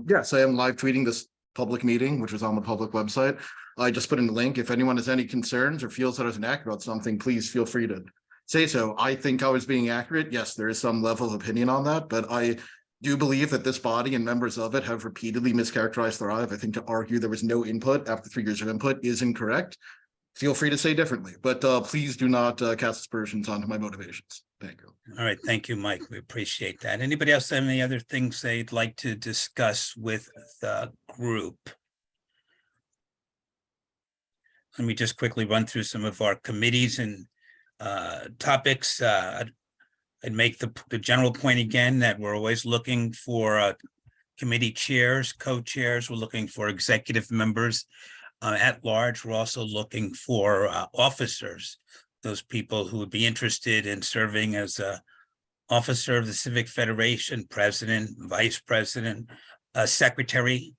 yes, I am live tweeting this public meeting, which was on the public website. I just put in the link. If anyone has any concerns or feels that I was inaccurate about something, please feel free to say so. I think I was being accurate. Yes, there is some level of opinion on that, but I do believe that this body and members of it have repeatedly mischaracterized Thrive. I think to argue there was no input after 3 years of input is incorrect. Feel free to say differently, but please do not cast aspersions onto my motivations. Thank you. All right, thank you, Mike. We appreciate that. Anybody else have any other things they'd like to discuss with the group? Let me just quickly run through some of our committees and topics. I'd make the general point again that we're always looking for committee chairs, co-chairs. We're looking for executive members at large. We're also looking for officers, those people who would be interested in serving as a officer of the Civic Federation, president, vice president, secretary,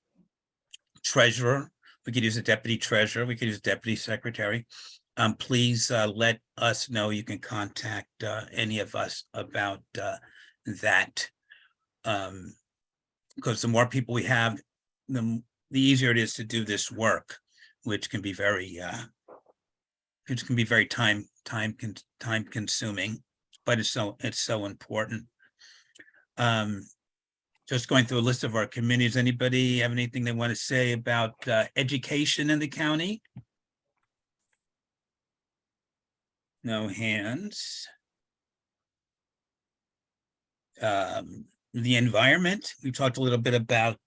treasurer. We could use a deputy treasurer. We could use a deputy secretary. Please let us know. You can contact any of us about that. Because the more people we have, the easier it is to do this work, which can be very time consuming, but it's so important. Just going through a list of our committees. Anybody have anything they want to say about education in the county? No hands. The environment, we talked a little bit about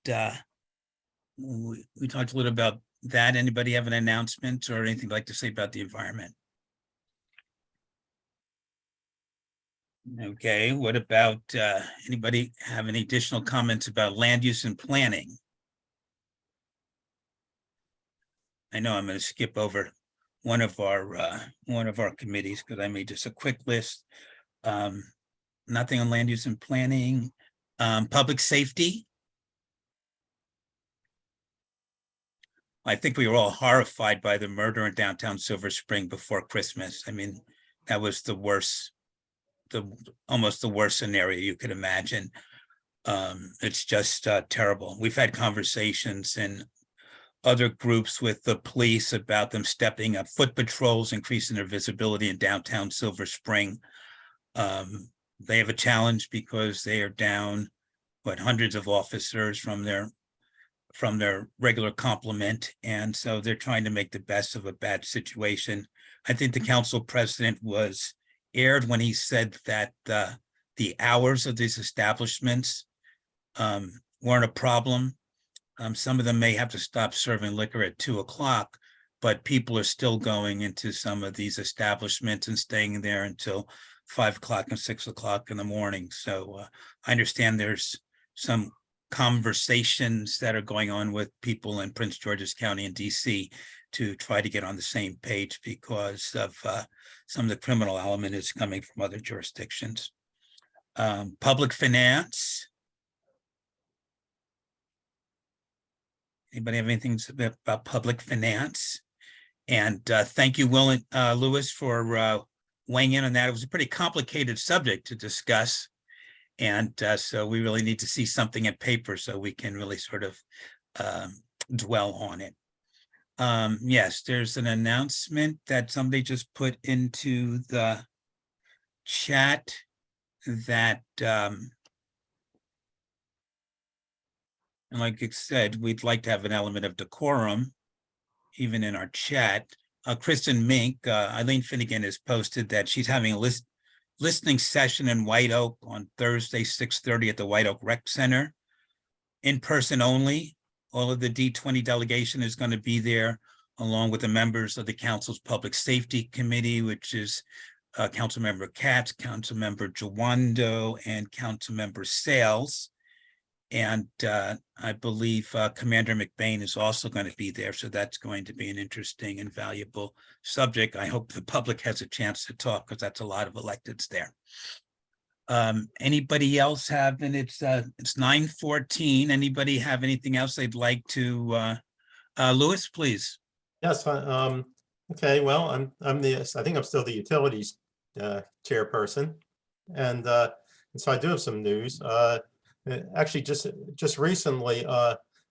we talked a little about that. Anybody have an announcement or anything you'd like to say about the environment? Okay, what about anybody have any additional comments about land use and planning? I know I'm going to skip over one of our committees because I made just a quick list. Nothing on land use and planning. Public safety. I think we were all horrified by the murder in downtown Silver Spring before Christmas. I mean, that was the worst, almost the worst scenario you could imagine. It's just terrible. We've had conversations in other groups with the police about them stepping up foot patrols, increasing their visibility in downtown Silver Spring. They have a challenge because they are down, hundreds of officers from their regular complement. And so they're trying to make the best of a bad situation. I think the council president was aired when he said that the hours of these establishments weren't a problem. Some of them may have to stop serving liquor at 2 o'clock, but people are still going into some of these establishments and staying there until 5 o'clock and 6 o'clock in the morning. So I understand there's some conversations that are going on with people in Prince George's County and DC to try to get on the same page because of some of the criminal element is coming from other jurisdictions. Public finance. Anybody have anything about public finance? And thank you, Will and Lewis, for weighing in on that. It was a pretty complicated subject to discuss. And so we really need to see something in paper so we can really sort of dwell on it. Yes, there's an announcement that somebody just put into the chat that, and like I said, we'd like to have an element of decorum, even in our chat. Kristen Mink, Eileen Finnegan has posted that she's having a listening session in White Oak on Thursday, 6:30 at the White Oak Rec Center. In person only. All of the D20 delegation is going to be there, along with the members of the council's Public Safety Committee, which is Councilmember Katz, Councilmember Jawando, and Councilmember Sales. And I believe Commander McBain is also going to be there. So that's going to be an interesting and valuable subject. I hope the public has a chance to talk because that's a lot of electeds there. Anybody else have, and it's 9:14. Anybody have anything else they'd like to, Lewis, please. Yes, okay, well, I think I'm still the utilities chairperson. And so I do have some news. Actually, just recently,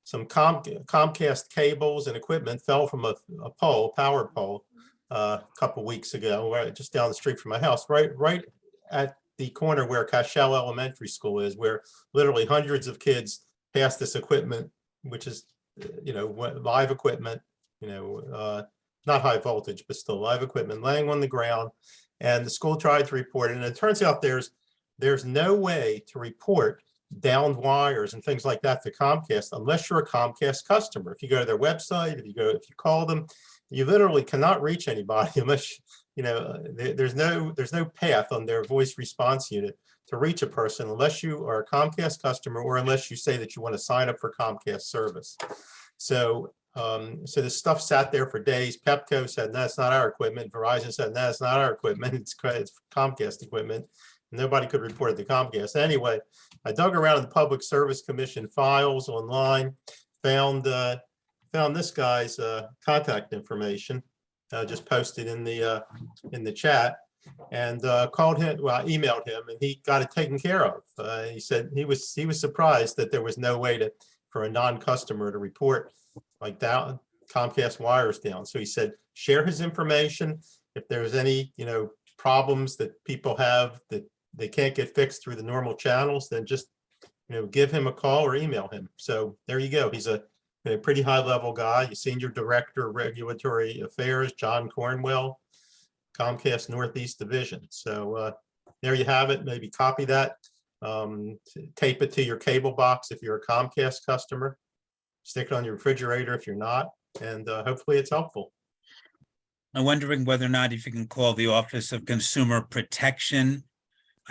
some Comcast cables and equipment fell from a power pole, a couple weeks ago, right just down the street from my house, right at the corner where Cashel Elementary School is, where literally hundreds of kids pass this equipment, which is, live equipment, not high voltage, but still live equipment laying on the ground. And the school tried to report it. And it turns out there's no way to report downed wires and things like that to Comcast unless you're a Comcast customer. If you go to their website, if you call them, you literally cannot reach anybody unless there's no path on their voice response unit to reach a person unless you are a Comcast customer or unless you say that you want to sign up for Comcast service. So this stuff sat there for days. Pepco said, no, it's not our equipment. Verizon said, no, it's not our equipment. It's Comcast equipment. Nobody could report it to Comcast. Anyway, I dug around in the Public Service Commission files online, found this guy's contact information, just posted in the chat, and called him. Well, I emailed him, and he got it taken care of. He said he was surprised that there was no way for a non-customer to report like down Comcast wires down. So he said share his information. If there's any problems that people have that they can't get fixed through the normal channels, then just give him a call or email him. So there you go. He's a pretty high level guy. You Senior Director of Regulatory Affairs, John Cornwell, Comcast Northeast Division. So there you have it. Maybe copy that, tape it to your cable box if you're a Comcast customer, stick it on your refrigerator if you're not, and hopefully it's helpful. I'm wondering whether or not if you can call the Office of Consumer Protection.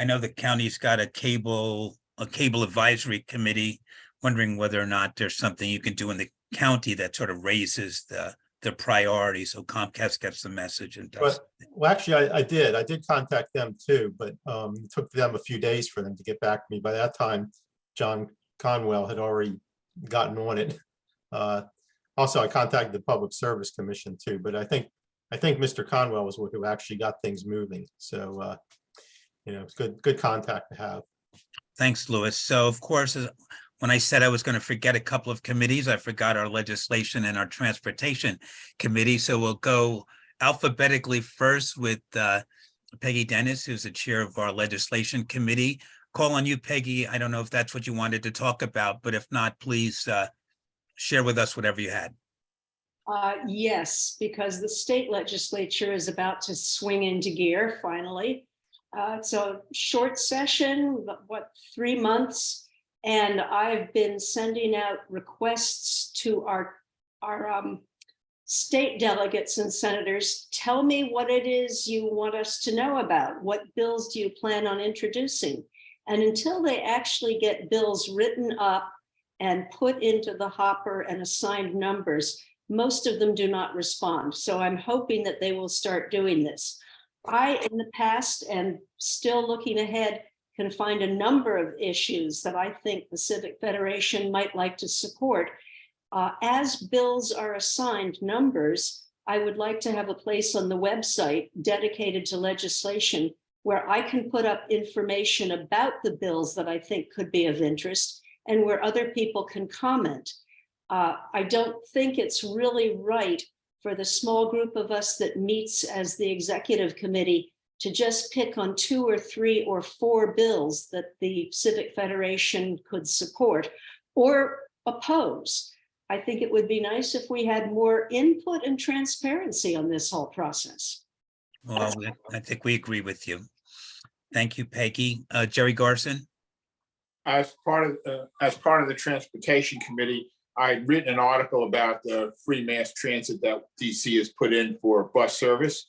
I know the county's got a cable advisory committee, wondering whether or not there's something you can do in the county that sort of raises the the priority, so Comcast gets the message and does. Well, actually, I did contact them too, but it took them a few days for them to get back to me. By that time, John Conwell had already gotten on it. Also, I contacted the Public Service Commission too, but I think Mr. Conwell was who actually got things moving. So, it's good contact to have. Thanks, Louis. So of course, when I said I was going to forget a couple of committees, I forgot our legislation and our transportation committee. So we'll go alphabetically first with Peggy Dennis, who's the chair of our legislation committee. Call on you, Peggy. I don't know if that's what you wanted to talk about, but if not, please share with us whatever you had. Yes, because the state legislature is about to swing into gear finally. It's a short session, 3 months, and I've been sending out requests to our state delegates and senators. Tell me what it is you want us to know about. What bills do you plan on introducing? And until they actually get bills written up and put into the hopper and assigned numbers, most of them do not respond. So I'm hoping that they will start doing this. I, in the past and still looking ahead, can find a number of issues that I think the Civic Federation might like to support. As bills are assigned numbers, I would like to have a place on the website dedicated to legislation where I can put up information about the bills that I think could be of interest and where other people can comment. I don't think it's really right for the small group of us that meets as the executive committee to just pick on 2 or 3 or 4 bills that the Civic Federation could support or oppose. I think it would be nice if we had more input and transparency on this whole process. Well, I think we agree with you. Thank you, Peggy. Jerry Garson. As part of the Transportation Committee, I'd written an article about the free mass transit that DC has put in for bus service.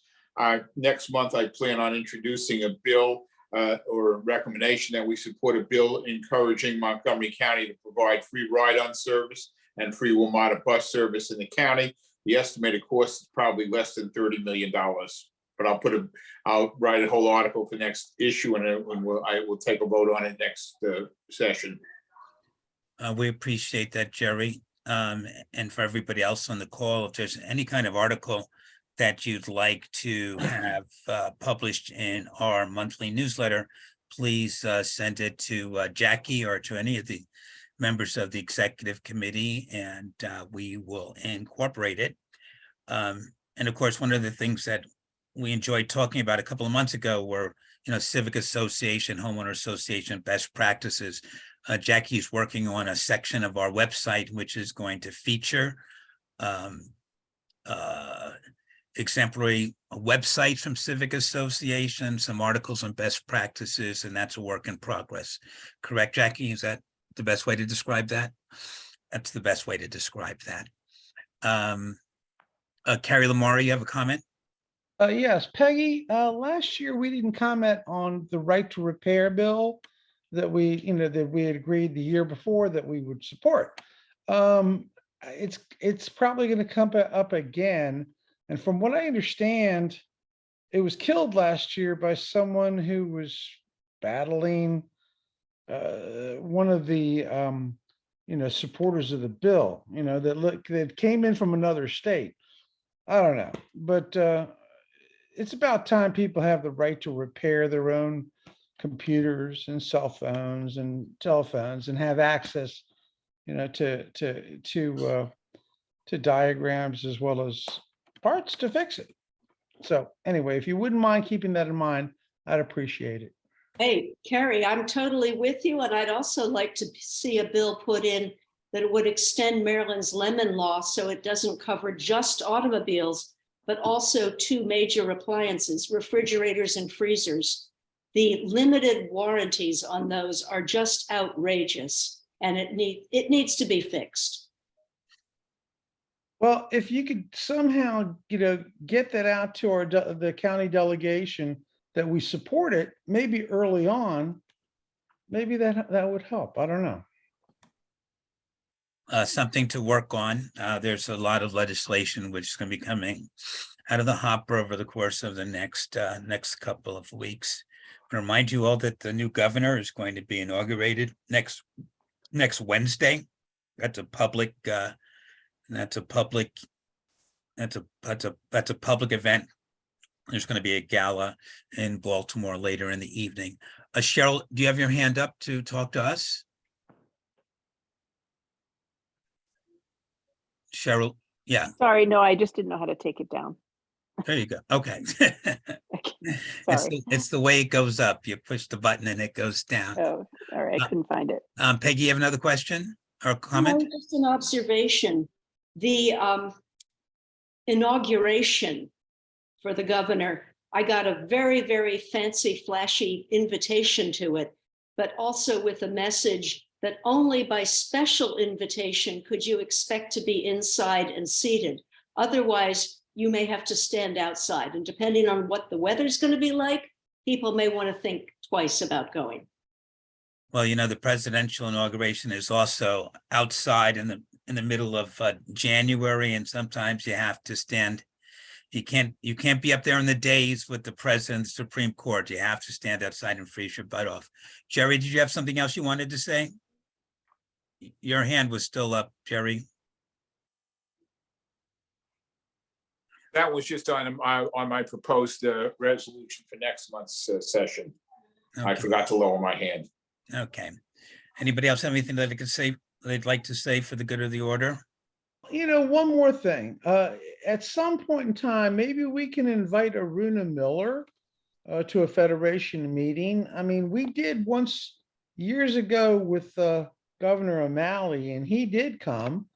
Next month, I plan on introducing a bill or a recommendation that we support a bill encouraging Montgomery County to provide free ride-on service and free WMATA bus service in the county. The estimated cost is probably less than $30 million. But I'll write a whole article for next issue, and I will take a vote on it next session. We appreciate that, Jerry. And for everybody else on the call, if there's any kind of article that you'd like to have published in our monthly newsletter, please send it to Jackie or to any of the members of the executive committee, and we will incorporate it. And of course, one of the things that we enjoyed talking about a couple of months ago were, civic association, homeowner association best practices. Jackie's working on a section of our website which is going to feature exemplary websites from Civic Association, some articles on best practices, and that's a work in progress. Correct, Jackie? Is that the best way to describe that? That's the best way to describe that. Carrie Lamar, you have a comment? Yes, Peggy, last year we didn't comment on the right to repair bill that we had agreed the year before that we would support. It's probably going to come up again. And from what I understand, it was killed last year by someone who was battling one of the supporters of the bill, that came in from another state. I don't know, but it's about time people have the right to repair their own computers and cell phones and telephones and have access, to diagrams as well as parts to fix it. So anyway, if you wouldn't mind keeping that in mind, I'd appreciate it. Hey, Carrie, I'm totally with you. And I'd also like to see a bill put in that would extend Maryland's lemon law so it doesn't cover just automobiles, but also 2 major appliances, refrigerators and freezers. The limited warranties on those are just outrageous, and it needs to be fixed. Well, if you could somehow, get that out to the county delegation that we support it, maybe early on, maybe that would help. I don't know. something to work on. There's a lot of legislation which is going to be coming out of the hopper over the course of the next couple of weeks. I remind you all that the new governor is going to be inaugurated next Wednesday. That's a public event. There's going to be a gala in Baltimore later in the evening. Cheryl, do you have your hand up to talk to us? Cheryl, yeah, Sorry, no, I just didn't know how to take it down. there you go. Okay. Sorry. It's the way it goes up. You push the button and it goes down. Oh, all right, I couldn't find it. Peggy, you have another question or No, comment? just an observation. The inauguration for the governor, I got a very, very fancy, flashy invitation to it, but also with a message that only by special invitation could you expect to be inside and seated. Otherwise, you may have to stand outside. And depending on what the weather's going to be like, people may want to think twice about going. Well, you know, the presidential inauguration is also outside in the middle of January, and sometimes you have to stand. You can't be up there in the days with the president of the Supreme Court. You have to stand outside and freeze your butt off. Jerry, did you have something else you wanted to say? Your hand was still up, Jerry. That was just on my proposed resolution for next month's session. I Okay. forgot to lower my hand. Okay. Anybody else have anything that they'd like to say for the good of the order? You know, one more thing, at some point in time, maybe we can invite Aruna Miller to a Federation meeting. I mean, we did once years ago with Governor O'Malley, and he did come,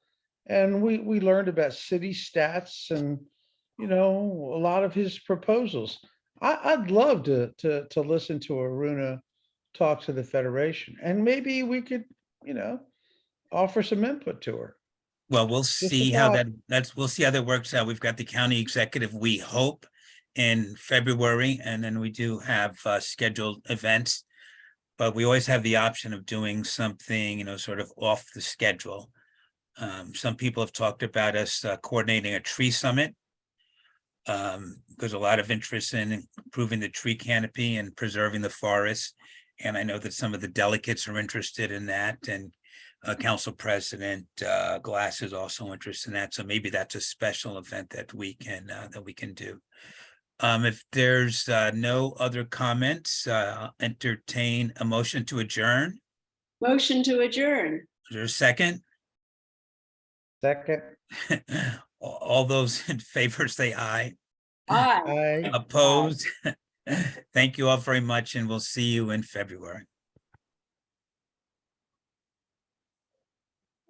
and we learned about city stats and, you know, a lot of his proposals. I'd love to listen to Aruna talk to the Federation, and maybe we could, you know, offer some input to her. Well, we'll see how about- we'll see how that works out. We've got the county executive, we hope, in February, and then we do have scheduled events. But we always have the option of doing something, you know, sort of off the schedule. Some people have talked about us coordinating a tree summit. There's a lot of interest in improving the tree canopy and preserving the forest. And I know that some of the delegates are interested in that, and Council President Glass is also interested in that. So maybe that's a special event that we can do. If there's no other comments, entertain a motion to adjourn. Motion to adjourn. Is there a second? Second. All those in favor say aye. Aye. Opposed? Thank you all very much, and we'll see you in February.